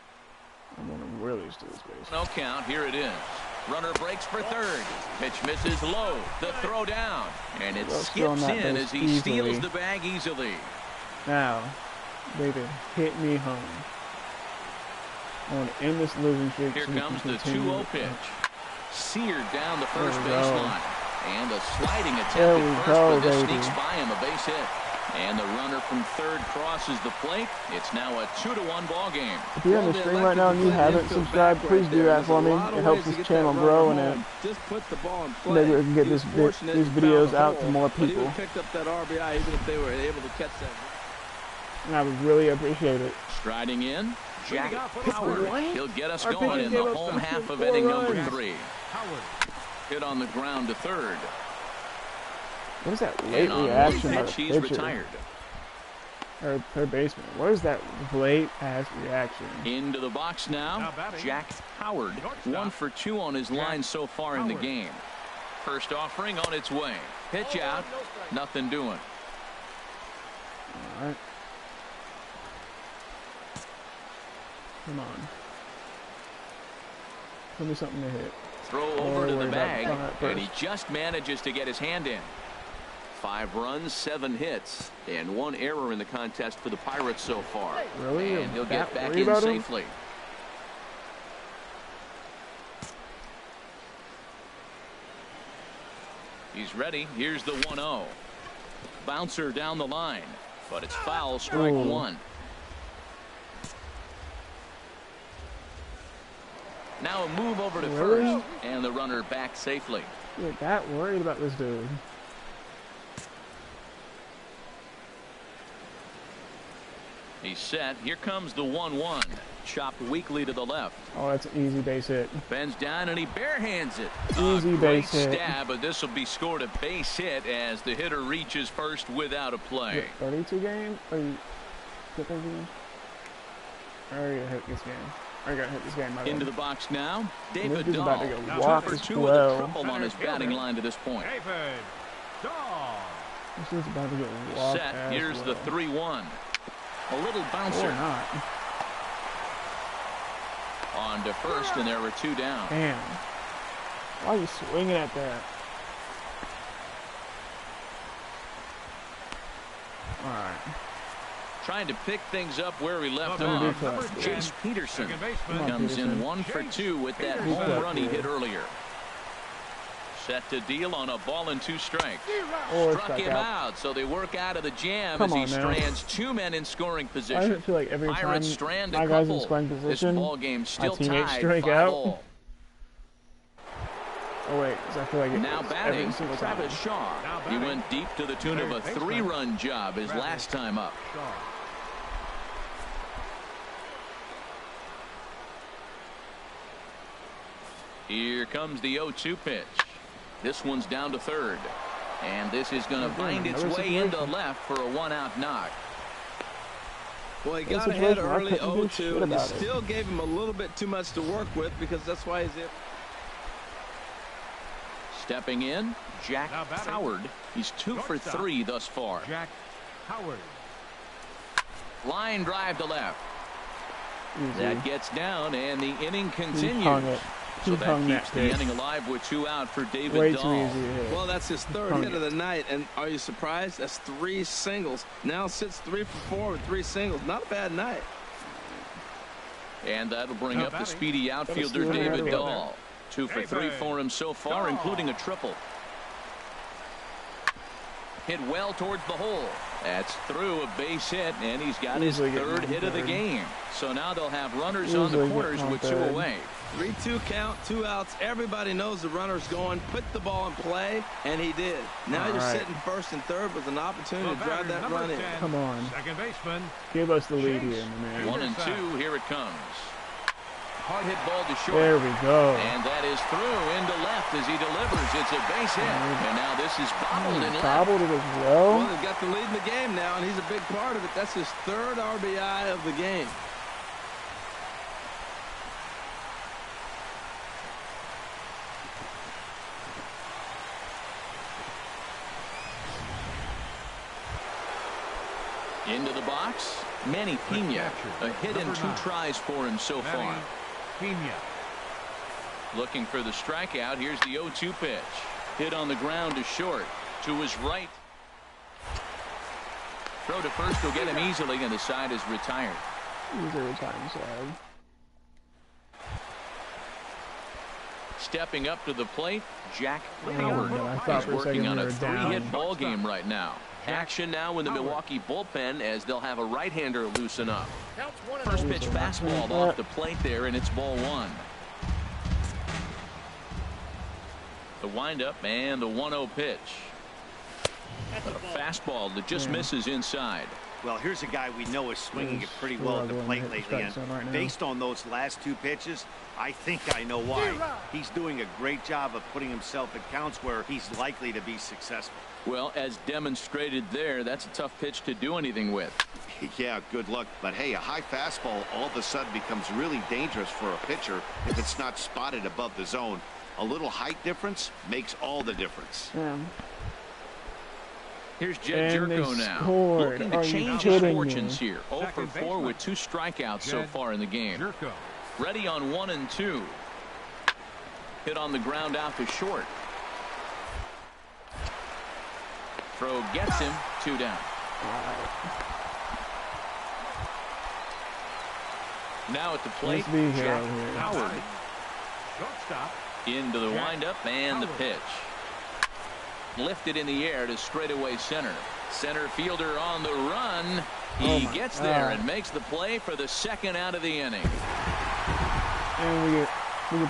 Speaker 1: I'm going to really steal this base.
Speaker 2: No count. Here it is. Runner breaks for third. Pitch misses low. The throw down. And it skips in as he steals the bag easily.
Speaker 1: Now, they can hit me home. I want to end this losing streak.
Speaker 2: Here
Speaker 1: so
Speaker 2: comes the 2-0 pitch. Seared down the first baseline. And a sliding attempt at first, but this sneaks by him, a base hit. And the runner from third crosses the plate. It's now a 2-1 ball game.
Speaker 1: If you're on the stream right now and you haven't subscribed, please do that for me. It helps this channel grow, and maybe we can get these videos out to more people.
Speaker 3: He picked up that RBI even if they were able to catch that.
Speaker 1: And I would really appreciate it.
Speaker 2: Striding in, Jack Howard. He'll get us going in the home half of inning number 3. Hit on the ground to third.
Speaker 1: What is that late reaction by the
Speaker 2: He's
Speaker 1: pitcher?
Speaker 2: retired.
Speaker 1: Or third baseman. What is that late ass reaction?
Speaker 2: Into the box now, Jack Howard. 1 for 2 on his line so far in the game. First offering on its way. Pitch out. Nothing doing.
Speaker 1: All right. Come on. Give me something to hit.
Speaker 2: Throw over to the bag, and he just manages to get his hand in. 5 runs, 7 hits, and 1 error in the contest for the Pirates so far.
Speaker 1: Really?
Speaker 2: And he'll get back in safely. He's ready. Here's the 1-0. Bouncer down the line, but it's foul, strike 1. Now a move over to first, and the runner back safely.
Speaker 1: You're that worried about this dude.
Speaker 2: He's set. Here comes the 1-1. Chopped weakly to the left.
Speaker 1: Oh, that's an easy base hit.
Speaker 2: Bends down and he barehands it.
Speaker 1: Easy base hit.
Speaker 2: Great stab, but this will be scored a base hit as the hitter reaches first without a play.
Speaker 1: 32 game? Are you thinking? I already hit this game. I gotta hit this game.
Speaker 2: Into the box now. David
Speaker 1: Dahl.
Speaker 2: Dahl. 2 for 2 with a triple on his batting line to this point.
Speaker 5: David Dahl.
Speaker 1: This is about to get walked.
Speaker 2: Set. Here's the 3-1. A little bouncer.
Speaker 1: Or not.
Speaker 2: On to first, and there were 2 down.
Speaker 1: Damn. Why are you swinging at that? All right.
Speaker 2: Trying to pick things up where he left off. Chase Peterson comes in 1 for 2 with that home run he hit earlier. Set to deal on a ball and 2 strikes. Struck him out, so they work out of the jam as he strands 2 men in scoring position.
Speaker 1: I feel like every
Speaker 2: Pirates
Speaker 1: time
Speaker 2: strand
Speaker 1: my
Speaker 2: a
Speaker 1: guys in
Speaker 2: couple.
Speaker 1: scoring position,
Speaker 2: This ball game still
Speaker 1: my teammates
Speaker 2: tied
Speaker 1: strike out.
Speaker 2: 5-5.
Speaker 1: Oh wait, because I feel like
Speaker 2: Now batting, Travis Shaw. He went deep to the tune of a 3-run job his last time up. Here comes the 0-2 pitch. This one's down to third. And this is going to find its way into left for a 1-out knock.
Speaker 3: Well, he got ahead early 0-2, and he still gave him a little bit too much to work with because that's why he's able.
Speaker 2: Stepping in, Jack Howard. He's 2 for 3 thus far.
Speaker 5: Jack Howard.
Speaker 2: Line drive to left. That gets down, and the inning continues. So that keeps the inning alive with 2 out for David Dahl.
Speaker 3: Well, that's his 3rd hit of the night, and are you surprised? That's 3 singles. Now sits 3 for 4 with 3 singles. Not a bad night.
Speaker 2: And that'll bring up the speedy outfielder David Dahl. 2 for 3 for him so far, including a triple. Hit well towards the hole. That's through, a base hit, and he's got his 3rd hit of the game. So now they'll have runners on the corners with 2 away.
Speaker 3: 3-2 count, 2 outs. Everybody knows the runner's going. Put the ball in play, and he did. Now you're sitting first and third with an opportunity to drive that run in.
Speaker 1: Come on.
Speaker 5: Second baseman.
Speaker 1: Give us the lead here, man.
Speaker 2: 1-2. Here it comes. Hard hit ball to short.
Speaker 1: There we go.
Speaker 2: And that is through into left as he delivers. It's a base hit. And now this is bobbled in left.
Speaker 1: Bobbled it as well.
Speaker 3: Well, they've got the lead in the game now, and he's a big part of it. That's his 3rd RBI of the game.
Speaker 2: Into the box, Manny Pena. A hit in 2 tries for him so far.
Speaker 5: Pena.
Speaker 2: Looking for the strikeout. Here's the 0-2 pitch. Hit on the ground to short. To his right. Throw to first will get him easily, and the side is retired.
Speaker 1: He's a retiring side.
Speaker 2: Stepping up to the plate, Jack Howard
Speaker 1: is
Speaker 2: working on a 3-hit ball game right now. Action now in the Milwaukee bullpen as they'll have a right-hander loosen up. First pitch fastball off the plate there, and it's ball 1. The windup and the 1-0 pitch. A fastball that just misses inside.
Speaker 4: Well, here's a guy we know is swinging it pretty well at the plate lately, and based on those last 2 pitches, I think I know why. He's doing a great job of putting himself in counts where he's likely to be successful.
Speaker 2: Well, as demonstrated there, that's a tough pitch to do anything with.
Speaker 4: Yeah, good luck. But hey, a high fastball all of a sudden becomes really dangerous for a pitcher if it's not spotted above the zone. A little height difference makes all the difference.
Speaker 1: Yeah.
Speaker 2: Here's Jed Jerko now.
Speaker 1: Scored.
Speaker 2: Looking to change his fortunes here. 0 for 4 with 2 strikeouts so far in the game.
Speaker 5: Jerko.
Speaker 2: Ready on 1 and 2. Hit on the ground out to short. Throw gets him. 2 down. Now at the plate, Jack Howard.
Speaker 5: Shortstop.
Speaker 2: Into the windup and the pitch. Lifted in the air to straightaway center. Center fielder on the run. He gets there and makes the play for the 2nd out of the inning.
Speaker 1: And we get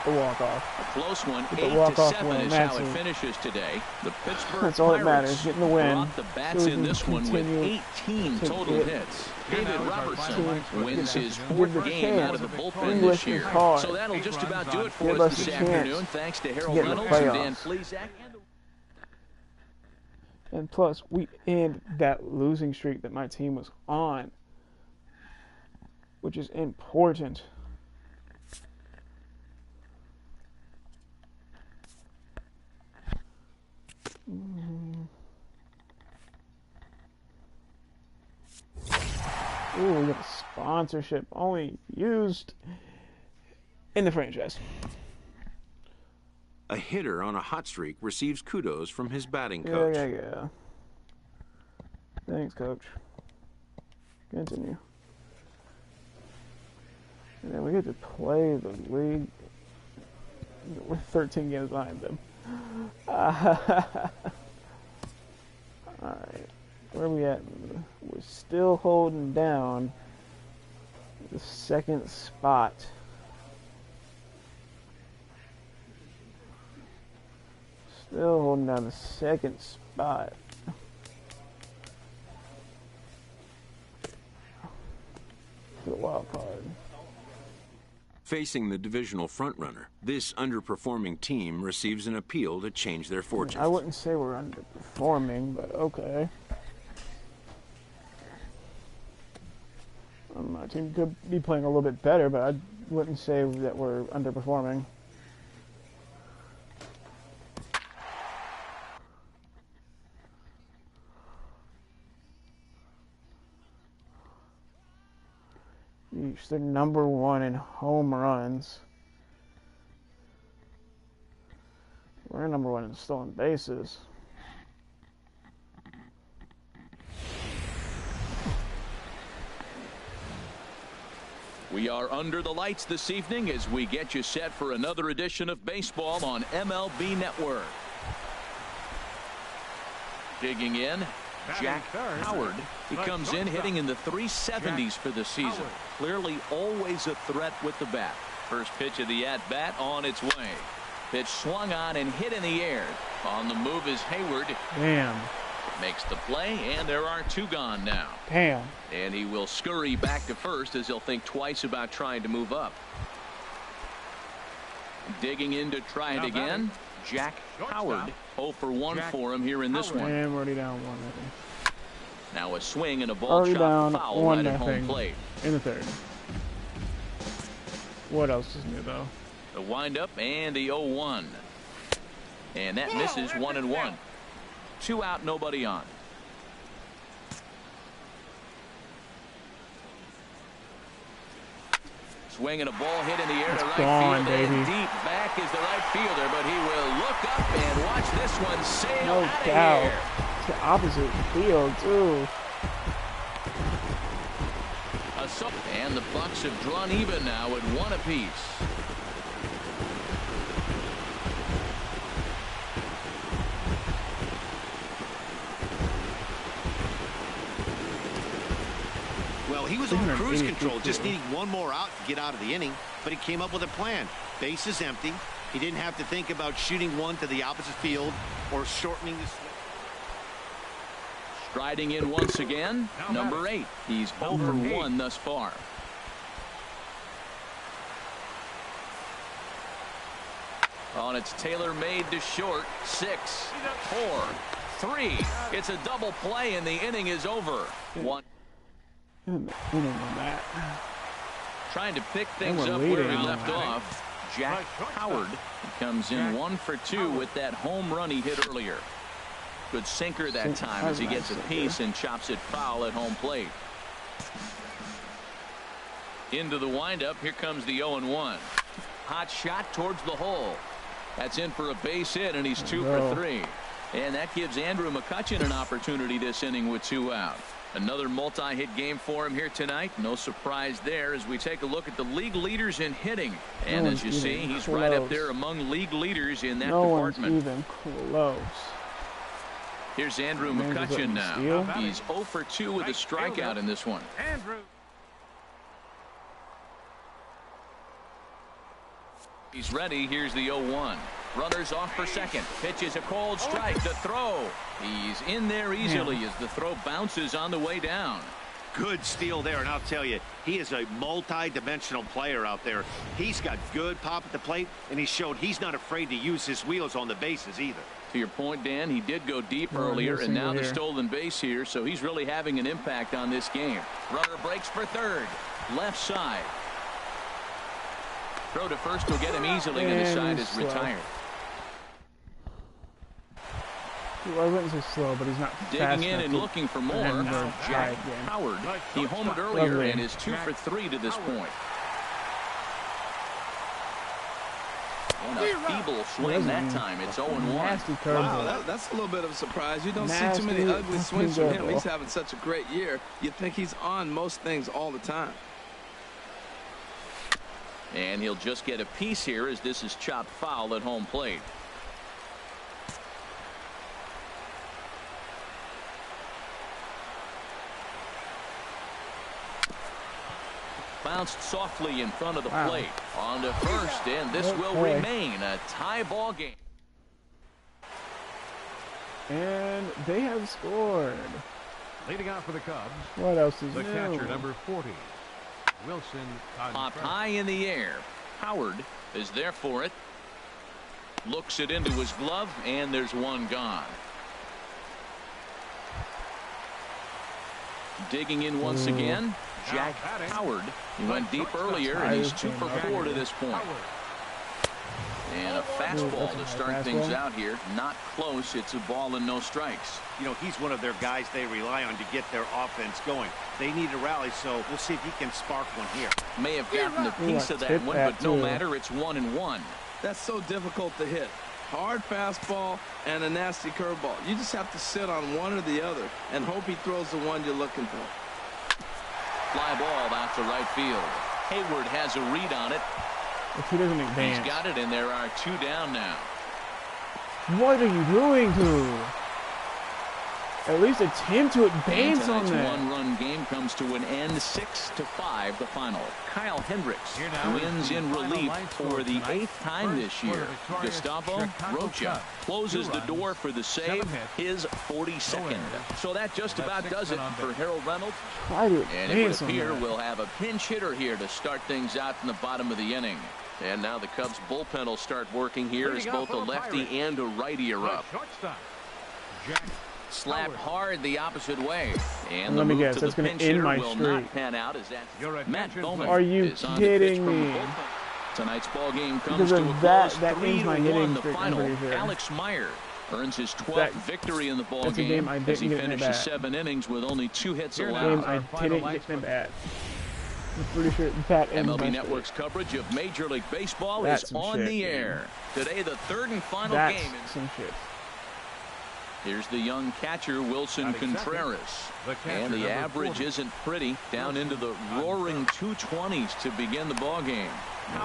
Speaker 1: the walk-off.
Speaker 2: A close one. 8-7 is how it finishes today. The Pittsburgh
Speaker 1: That's all that matters, getting the win.
Speaker 2: Brought the bats in this one with 18 total hits. David Robertson wins his 4th game out of the bullpen this year. So that'll just about do it for us this afternoon. Thanks to Harold Reynolds and Dan Plesac.
Speaker 1: And plus, we end that losing streak that my team was on, which is important. Ooh, we got a sponsorship only used in the franchise.
Speaker 7: A hitter on a hot streak receives kudos from his batting coach.
Speaker 1: Yeah. Thanks, coach. Continue. And then we get to play the league. We're 13 games behind them. Alright. Where are we at? We're still holding down the 2nd spot. Still holding down the 2nd spot. For the wild card.
Speaker 7: Facing the divisional frontrunner, this underperforming team receives an appeal to change their fortunes.
Speaker 1: I wouldn't say we're underperforming, but okay. My team could be playing a little bit better, but I wouldn't say that we're underperforming. Yeesh, they're number 1 in home runs. We're number 1 in stolen bases.
Speaker 2: We are under the lights this evening as we get you set for another edition of baseball on MLB Network. Digging in, Jack Howard. He comes in hitting in the 370s for the season. Clearly always a threat with the bat. First pitch of the at-bat on its way. Pitch swung on and hit in the air. On the move is Hayward.
Speaker 1: Damn.
Speaker 2: Makes the play, and there are 2 gone now.
Speaker 1: Damn.
Speaker 2: And he will scurry back to first as he'll think twice about trying to move up. Digging in to try it again. Jack Howard. 0 for 1 for him here in this one.
Speaker 1: And we're already down 1-0.
Speaker 2: Now a swing and a ball
Speaker 1: Already
Speaker 2: shot
Speaker 1: down
Speaker 2: foul right at home
Speaker 1: 1-0
Speaker 2: plate.
Speaker 1: in the 3rd. What else is new, though?
Speaker 2: The windup and the 0-1. And that misses 1-1. 2 out, nobody on. swing and a ball hit in the air to right
Speaker 1: gone,
Speaker 2: field.
Speaker 1: baby.
Speaker 2: And deep back is the right fielder, but he will look up and watch this one sail
Speaker 1: No
Speaker 2: out of
Speaker 1: doubt.
Speaker 2: here.
Speaker 1: To opposite field, too.
Speaker 2: And the Bucks have drawn even now at 1 apiece.
Speaker 4: Well, he was on cruise control, just needing one more out to get out of the inning, but he came up with a plan. Base is empty. He didn't have to think about shooting one to the opposite field or shortening the swing.
Speaker 2: Striding in once again, number 8. He's 0 for 1 thus far. Oh, and it's tailor-made to short. 6, 4, 3. It's a double play, and the inning is over. 1. Trying to pick things up where he left off. Jack Howard comes in 1 for 2 with that home run he hit earlier. Good sinker that time as he gets a piece and chops it foul at home plate. Into the windup. Here comes the 0-1. Hot shot towards the hole. That's in for a base hit, and he's 2 for 3. And that gives Andrew McCutchen an opportunity this inning with 2 out. Another multi-hit game for him here tonight. No surprise there as we take a look at the league leaders in hitting. And as you see, he's right up there among league leaders in that department.
Speaker 1: No one's even close.
Speaker 2: Here's Andrew McCutchen now. He's 0 for 2 with a strikeout in this one. He's ready. Here's the 0-1. Runners off for second. Pitch is a cold strike. The throw. He's in there easily as the throw bounces on the way down.
Speaker 4: Good steal there, and I'll tell you, he is a multi-dimensional player out there. He's got good pop at the plate, and he showed he's not afraid to use his wheels on the bases either.
Speaker 2: To your point, Dan, he did go deep earlier, and now the stolen base here, so he's really having an impact on this game. Runner breaks for third. Left side. Throw to first will get him easily, and the side is retired.
Speaker 1: I wouldn't say slow, but he's not
Speaker 2: digging in and looking for more. Now Jack Howard. He homered earlier and is 2 for 3 to this point. And a feeble swing that time. It's 0-1.
Speaker 3: Wow, that's a little bit of a surprise. You don't see too many ugly swings from him. He's having such a great year. You'd think he's on most things all the time.
Speaker 2: And he'll just get a piece here as this is chopped foul at home plate. Bounced softly in front of the plate. On to first, and this will remain a tie ball game.
Speaker 1: And they have scored.
Speaker 5: Leading out for the Cubs.
Speaker 1: What else is
Speaker 5: the
Speaker 1: new?
Speaker 5: Catcher, number 40. Wilson.
Speaker 2: Popped high in the air. Howard is there for it. Looks it into his glove, and there's one gone. Digging in once again. Jack Howard. He went deep earlier, and he's 2 for 4 to this point. And a fastball to start things out here. Not close. It's a ball and no strikes.
Speaker 4: You know, he's one of their guys they rely on to get their offense going. They need a rally, so we'll see if he can spark one here.
Speaker 2: May have gotten a piece of that one, but no matter, it's 1-1.
Speaker 3: That's so difficult to hit. Hard fastball and a nasty curveball. You just have to sit on one or the other and hope he throws the one you're looking for.
Speaker 2: Fly ball out to right field. Hayward has a read on it.
Speaker 1: If he doesn't advance.
Speaker 2: He's got it, and there are 2 down now.
Speaker 1: What are you doing to? At least attempt to advance on that.
Speaker 2: One-run game comes to an end, 6-5, the final. Kyle Hendricks wins in relief for the 8th time this year. Gustavo Rocha closes the door for the save, his 42nd. So that just about does it for Harold Reynolds. And it would appear we'll have a pinch hitter here to start things out in the bottom of the inning. And now the Cubs bullpen will start working here as both a lefty and a righty are up. Slapped hard the opposite way. And
Speaker 1: let
Speaker 2: the
Speaker 1: me
Speaker 2: move
Speaker 1: guess,
Speaker 2: to
Speaker 1: that's
Speaker 2: the
Speaker 1: going
Speaker 2: pinch
Speaker 1: to end
Speaker 2: hitter
Speaker 1: my
Speaker 2: will
Speaker 1: streak.
Speaker 2: not pan out as that Matt Bowman
Speaker 1: Are you
Speaker 2: is on to
Speaker 1: kidding
Speaker 2: pitch from the
Speaker 1: me?
Speaker 2: bullpen. Tonight's ball game comes
Speaker 1: Because
Speaker 2: to
Speaker 1: of
Speaker 2: a
Speaker 1: that,
Speaker 2: close.
Speaker 1: that ends my hitting
Speaker 2: 3-1 the
Speaker 1: streak, I'm
Speaker 2: final.
Speaker 1: pretty sure.
Speaker 2: Alex Meyer earns his 12th victory in the ball game
Speaker 1: I
Speaker 2: as he
Speaker 1: didn't get in the
Speaker 2: finishes
Speaker 1: bat.
Speaker 2: 7 innings with only 2 hits allowed.
Speaker 1: Game I didn't get in the bat. I'm pretty sure that ends
Speaker 2: MLB
Speaker 1: my
Speaker 2: Network's
Speaker 1: streak.
Speaker 2: coverage of Major League Baseball
Speaker 1: That's
Speaker 2: is
Speaker 1: some
Speaker 2: on
Speaker 1: shit,
Speaker 2: the
Speaker 1: man.
Speaker 2: air. Today, the third and final
Speaker 1: That's
Speaker 2: game.
Speaker 1: some shit.
Speaker 2: Here's the young catcher, Wilson Contreras. And the average isn't pretty. Down into the roaring 220s to begin the ball game.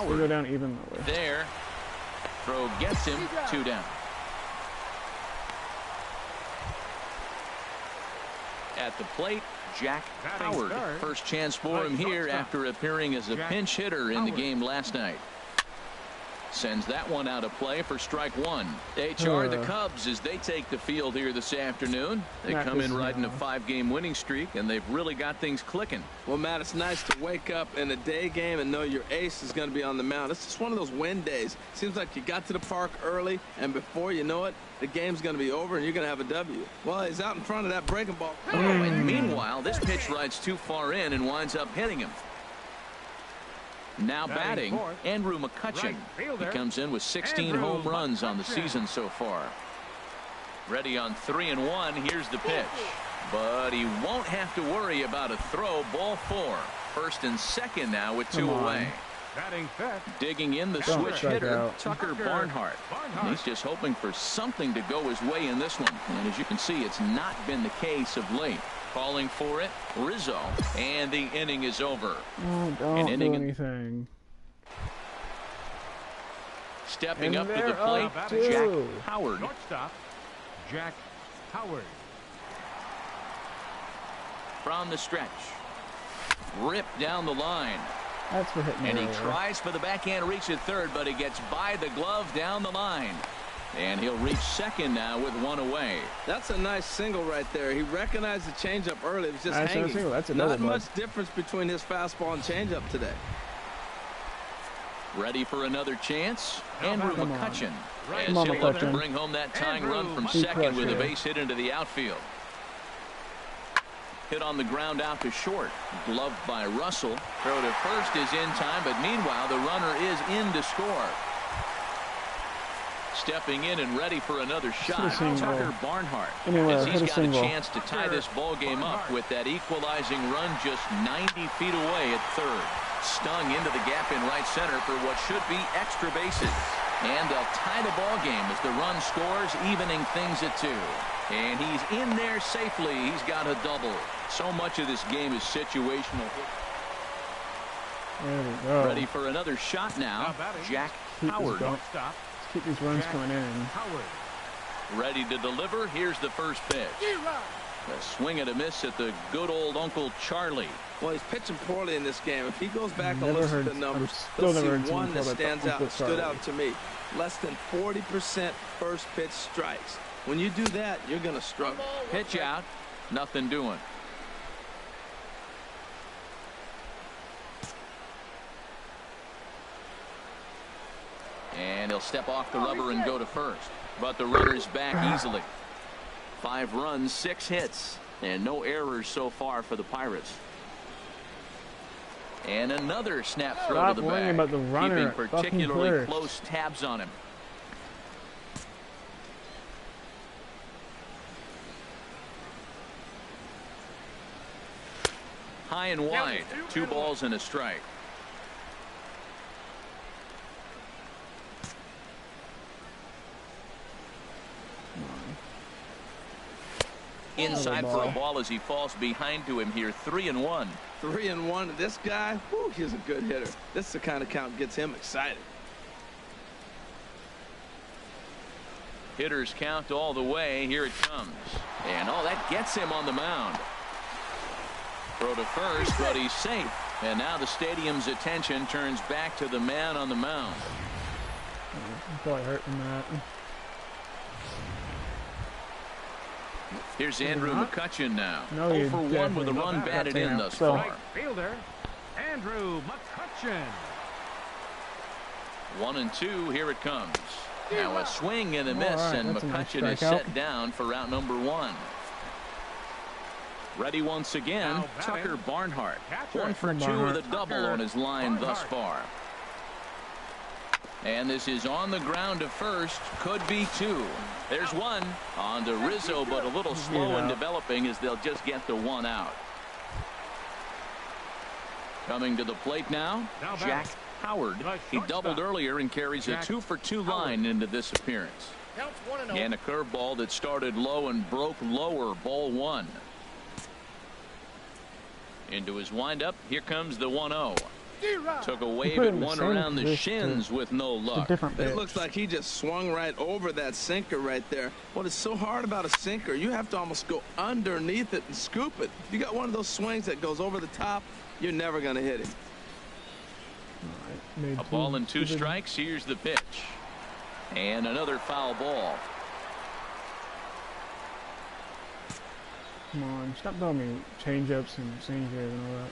Speaker 1: We go down even lower.
Speaker 2: There. Throw gets him. 2 down. At the plate, Jack Howard. First chance for him here after appearing as a pinch hitter in the game last night. Sends that one out of play for strike 1. HR the Cubs as they take the field here this afternoon. They come in riding a 5-game winning streak, and they've really got things clicking.
Speaker 3: Well, Matt, it's nice to wake up in a day game and know your ace is going to be on the mound. It's just one of those win days. Seems like you got to the park early, and before you know it, the game's going to be over and you're going to have a W. Well, he's out in front of that breaking ball.
Speaker 2: Oh, and meanwhile, this pitch rides too far in and winds up hitting him. Now batting, Andrew McCutchen. He comes in with 16 home runs on the season so far. Ready on 3-1. Here's the pitch. But he won't have to worry about a throw. Ball 4. First and second now with 2 away. Digging in the switch hitter, Tucker Barnhart. He's just hoping for something to go his way in this one. And as you can see, it's not been the case of late. Calling for it, Rizzo, and the inning is over.
Speaker 1: Oh, don't do anything.
Speaker 2: Stepping up to the plate, Jack Howard.
Speaker 5: Shortstop, Jack Howard.
Speaker 2: From the stretch. Ripped down the line.
Speaker 1: That's for hitting.
Speaker 2: And he tries for the backhand reach at third, but he gets by the glove down the line. And he'll reach second now with 1 away.
Speaker 3: That's a nice single right there. He recognized the changeup early. It was just hanging.
Speaker 1: That's
Speaker 3: not much difference between his fastball and changeup today.
Speaker 2: Ready for another chance. Andrew McCutchen. As
Speaker 1: Come on,
Speaker 2: he'll look to
Speaker 1: McCutchen.
Speaker 2: bring home that tying run from second with a base hit into the outfield. Hit on the ground out to short. Gloved by Russell. Throw to first is in time, but meanwhile the runner is in to score. Stepping in and ready for another shot, Tucker Barnhart. As he's got a chance to tie this ball game up with that equalizing run just 90 feet away at third. Stung into the gap in right center for what should be extra bases. And they'll tie the ball game as the run scores, evening things at 2. And he's in there safely. He's got a double. So much of this game is situational.
Speaker 1: There we go.
Speaker 2: Ready for another shot now, Jack Howard.
Speaker 1: Keep these runs coming in.
Speaker 2: Ready to deliver. Here's the first pitch. A swing and a miss at the good old Uncle Charlie.
Speaker 3: Well, he's pitching poorly in this game. If he goes back and looks at the numbers, he'll see one that stands out, stood out to me. Less than 40% first pitch strikes. When you do that, you're going to struggle.
Speaker 2: Pitch out. Nothing doing. And he'll step off the rubber and go to first. But the runner's back easily. 5 runs, 6 hits, and no errors so far for the Pirates. And another snap throw to the bag,
Speaker 1: about the runner,
Speaker 2: keeping particularly close tabs on him. High and wide, 2 balls and a strike. Inside for a ball as he falls behind to him here. 3-1.
Speaker 3: 3-1. This guy, whew, he's a good hitter. This is the kind of count gets him excited.
Speaker 2: Hitters count all the way. Here it comes. And oh, that gets him on the mound. Throw to first, but he's safe. And now the stadium's attention turns back to the man on the mound.
Speaker 1: Probably hurting that.
Speaker 2: Here's Andrew McCutchen now.
Speaker 1: No,
Speaker 2: 0 for 1 with a run batted in thus far.
Speaker 5: Fielder, Andrew McCutchen.
Speaker 2: 1-2. Here it comes. Now a swing and a miss, and McCutchen is set down for out number 1. Ready once again, Tucker Barnhart. 1 for 2 with a double on his line thus far. And this is on the ground to first. Could be 2. There's 1 on to Rizzo, but a little slow in developing as they'll just get the 1 out. Coming to the plate now, Jack Howard. He doubled earlier and carries a 2-for-2 line into this appearance. And a curveball that started low and broke lower, ball 1. Into his windup, here comes the 1-0. Took a wave at one around the shins with no luck.
Speaker 3: It looks like he just swung right over that sinker right there. What is so hard about a sinker, you have to almost go underneath it and scoop it. If you got one of those swings that goes over the top, you're never going to hit him.
Speaker 2: A ball and 2 strikes. Here's the pitch. And another foul ball.
Speaker 1: Come on, stop throwing me change-ups and singers and all that.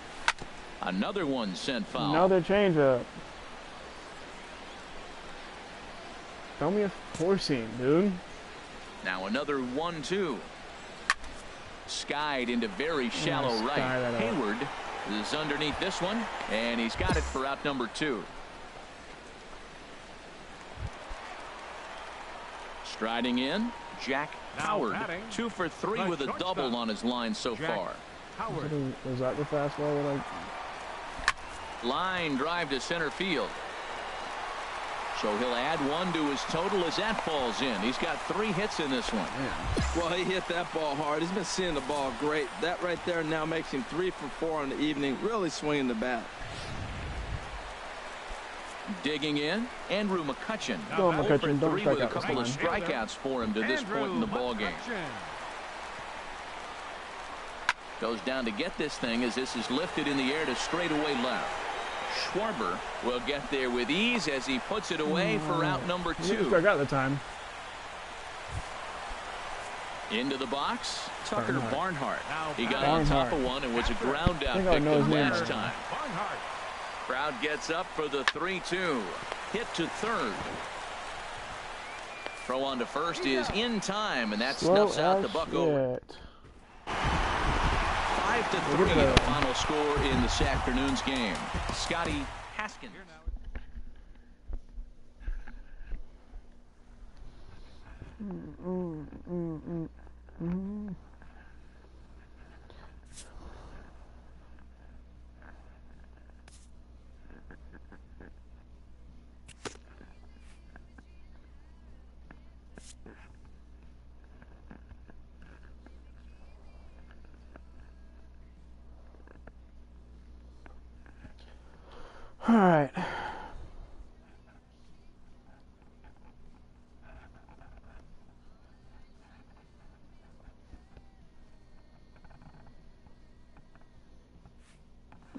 Speaker 2: Another one sent foul.
Speaker 1: Another change-up. Throw me a 4-seam, dude.
Speaker 2: Now another 1-2. Skied into very shallow right. Hayward is underneath this one, and he's got it for out number 2. Striding in, Jack Howard. 2 for 3 with a double on his line so far.
Speaker 1: Was that the fastball?
Speaker 2: Line drive to center field. So he'll add 1 to his total as that falls in. He's got 3 hits in this one.
Speaker 3: Well, he hit that ball hard. He's been seeing the ball great. That right there now makes him 3 for 4 on the evening. Really swinging the bat.
Speaker 2: Digging in, Andrew McCutchen.
Speaker 1: Go McCutchen, don't
Speaker 2: 3
Speaker 1: strike
Speaker 2: with a
Speaker 1: out
Speaker 2: couple of strikeouts for him to this point in the ball game. Goes down to get this thing as this is lifted in the air to straightaway left. Schwarber will get there with ease as he puts it away for out number 2.
Speaker 1: Struck out the time.
Speaker 2: Into the box, Tucker Barnhart. He got on top of one and was a ground out victim last time. Crowd gets up for the 3-2. Hit to third. Throw on to first is in time, and that snuffs out the buck over. 5-3 the final score in this afternoon's game. Scotty Haskins.
Speaker 1: All right.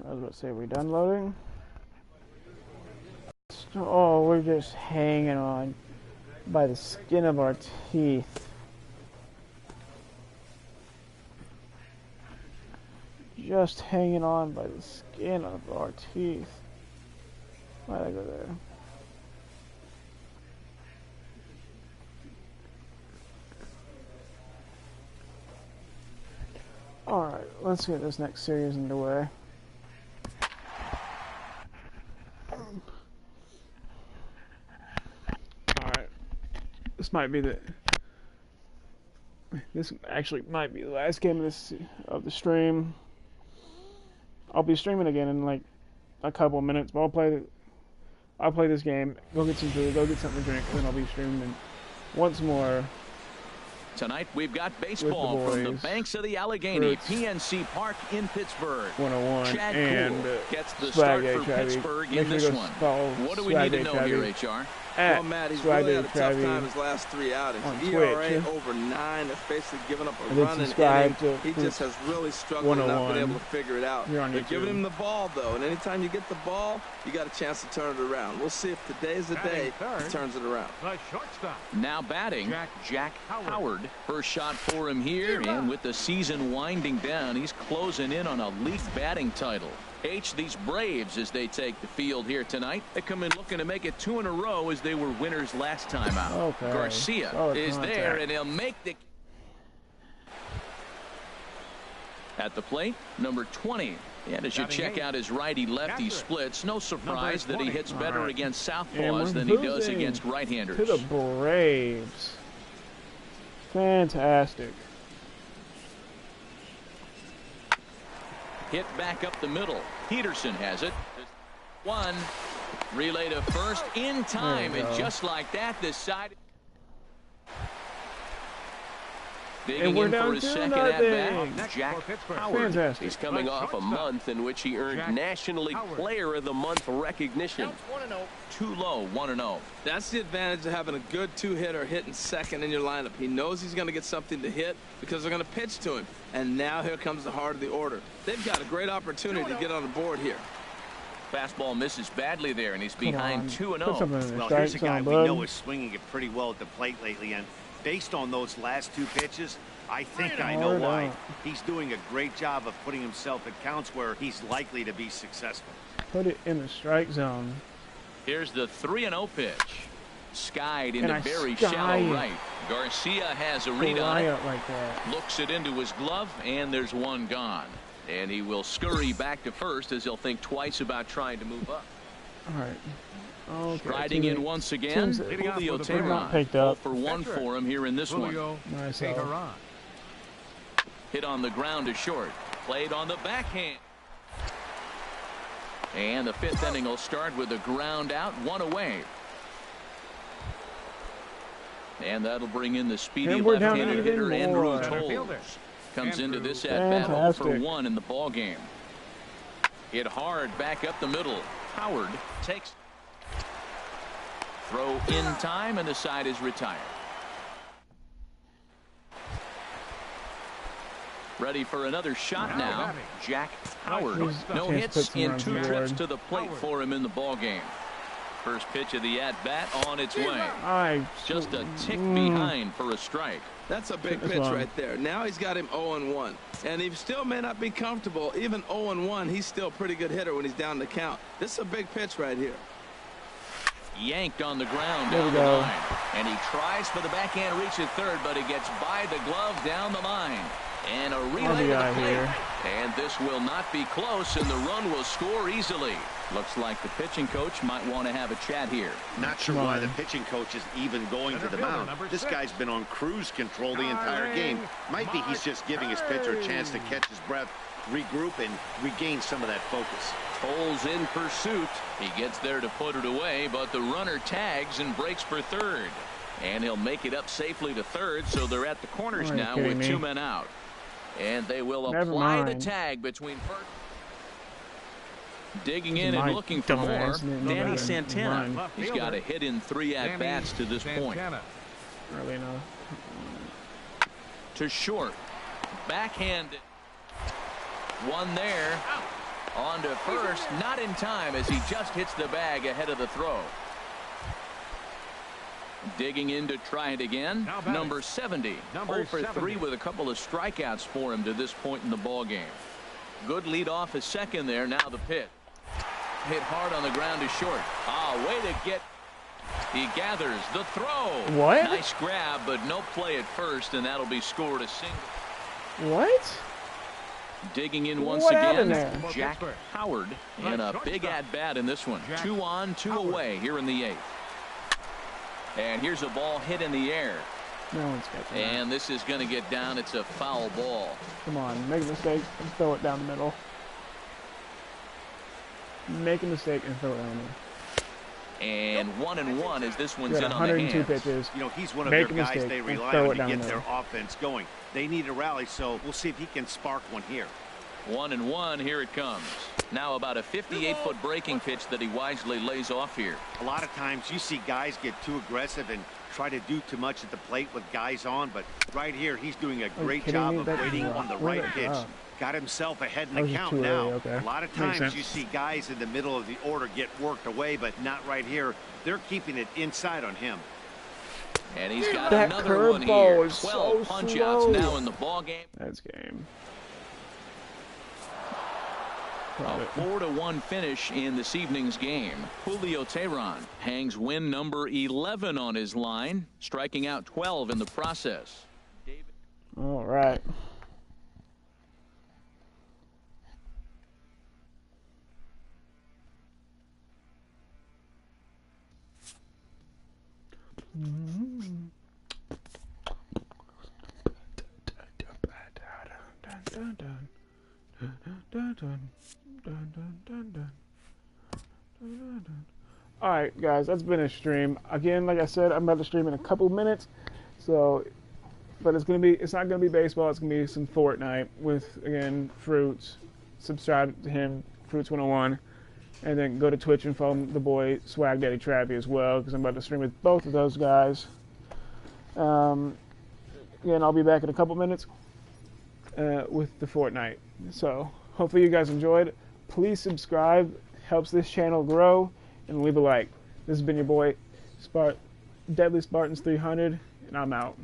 Speaker 1: I was about to say, are we done loading? Oh, we're just hanging on by the skin of our teeth. Just hanging on by the skin of our teeth. Why'd I go there? Alright, let's get this next series underway. Alright. This actually might be the last game of the stream. I'll be streaming again in like a couple of minutes, but I'll play this game, go get some food, go get something to drink, and then I'll be streaming once more.
Speaker 2: Tonight we've got baseball from the banks of the Allegheny, PNC Park in Pittsburgh.
Speaker 1: 101
Speaker 2: Chad
Speaker 1: and
Speaker 2: Cool gets the start for Pittsburgh in this one. What do we need to know here, HR?
Speaker 3: Well, Matt, he's really had a tough time his last 3 outings. ERA over 9. That's basically giving up a run and inning. He just has really struggled and not been able to figure it out. They're giving him the ball, though, and anytime you get the ball, you got a chance to turn it around. We'll see if today's the day he turns it around.
Speaker 2: Now batting, Jack Howard. First shot for him here, and with the season winding down, he's closing in on a league batting title. These Braves, as they take the field here tonight, they come in looking to make it 2 in a row as they were winners last time out.
Speaker 1: Okay.
Speaker 2: Garcia is there, and he'll make the... At the plate, number 20. And as you check out his righty-lefty splits, no surprise that he hits better against southpaws than he does against right-handers.
Speaker 1: To the Braves. Fantastic.
Speaker 2: Hit back up the middle. Peterson has it. One. Relay to first in time, and just like that, the side. Digging in for his second at-bat, Jack Howard.
Speaker 1: Fantastic.
Speaker 6: He's coming off a month in which he earned National League Player of the Month recognition.
Speaker 2: Too low, 1-0.
Speaker 3: That's the advantage of having a good two-hitter hitting second in your lineup. He knows he's going to get something to hit because they're going to pitch to him. And now here comes the heart of the order. They've got a great opportunity to get on the board here.
Speaker 2: Fastball misses badly there, and he's behind 2-0.
Speaker 4: Well, here's a guy we know is swinging it pretty well at the plate lately, and based on those last two pitches, I think I know why. He's doing a great job of putting himself at counts where he's likely to be successful.
Speaker 1: Put it in the strike zone.
Speaker 2: Here's the 3-0 pitch. Skied into very shallow right. Garcia has a read on it.
Speaker 1: Like that.
Speaker 2: Looks it into his glove, and there's one gone. And he will scurry back to first as he'll think twice about trying to move up.
Speaker 1: All right. Okay,
Speaker 2: Riding in once again, Julio Teheran. 0 for 1 for him here in this one.
Speaker 1: Nice.
Speaker 2: Hit on the ground to short. Played on the backhand. And the 5th inning will start with a ground out, 1 away. And that'll bring in the speedy left-handed hitter Andrew Toles. Comes into this at-bat 0 for 1 in the ball game. Hit hard back up the middle. Howard takes. Throw in time, and the side is retired. Ready for another shot now. Jack Howard. No hits in 2 trips to the plate for him in the ball game. First pitch of the at-bat on its way. Just a tick behind for a strike.
Speaker 3: That's a big pitch right there. Now he's got him 0-1. And he still may not be comfortable. Even 0-1, he's still a pretty good hitter when he's down the count. This is a big pitch right here.
Speaker 2: Yanked on the ground down the line. And he tries for the backhand reach at third, but he gets by the glove down the line. And a relay to the plate. And this will not be close, and the run will score easily. Looks like the pitching coach might want to have a chat here.
Speaker 4: Not sure why the pitching coach is even going to the mound. This guy's been on cruise control the entire game. Might be he's just giving his pitcher a chance to catch his breath, regroup, and regain some of that focus.
Speaker 2: Toles in pursuit. He gets there to put it away, but the runner tags and breaks for third. And he'll make it up safely to third, so they're at the corners now with 2 men out. And they will apply the tag between first. Digging in and looking for more. Danny Santana. He's got a hit in 3 at-bats to this point.
Speaker 1: Really no.
Speaker 2: To short. Backhand. One there. On to first. Not in time as he just hits the bag ahead of the throw. Digging in to try it again. Number 70. 0 for 3 with a couple of strikeouts for him to this point in the ball game. Good lead off at second there. Now the pitch. Hit hard on the ground to short. Way to get. He gathers the throw.
Speaker 1: What?
Speaker 2: Nice grab, but no play at first, and that'll be scored a single.
Speaker 1: What?
Speaker 2: Digging in once again, Jack Howard, and a big at-bat in this one. 2 on, 2 away here in the 8th. And here's a ball hit in the air.
Speaker 1: No one's catching that.
Speaker 2: And this is going to get down. It's a foul ball.
Speaker 1: Come on, make a mistake and throw it down the middle. Make a mistake and throw it down the middle.
Speaker 2: And 1-1 as this one's in on the
Speaker 1: 102
Speaker 2: hands.
Speaker 1: pitches.
Speaker 4: You know, he's one of their guys they rely on to get their offense going. They need a rally, so we'll see if he can spark one here.
Speaker 2: 1-1, here it comes. Now about a 58-foot breaking pitch that he wisely lays off here.
Speaker 4: A lot of times you see guys get too aggressive and try to do too much at the plate with guys on, but right here he's doing a great job of waiting on the right pitch. Got himself ahead in the count now. A lot of times you see guys in the middle of the order get worked away, but not right here. They're keeping it inside on him.
Speaker 2: And he's got another one here. 12 punch-outs now in the ball game.
Speaker 1: That's game.
Speaker 2: A 4-1 finish in this evening's game. Julio Teheran hangs win number 11 on his line, striking out 12 in the process.
Speaker 1: All right. Dun, dun, dun, dun, dun, dun. Alright guys, that's been a stream. Again, like I said, I'm about to stream in a couple minutes. So, but it's not gonna be baseball, it's gonna be some Fortnite with, again, Fruits. Subscribe to him, Fruits 101. And then go to Twitch and follow the boy Swag Daddy Trappy as well, because I'm about to stream with both of those guys. Again, I'll be back in a couple minutes with the Fortnite. So, hopefully you guys enjoyed. Please subscribe, helps this channel grow, and leave a like. This has been your boy, Deadly Spartans 300, and I'm out.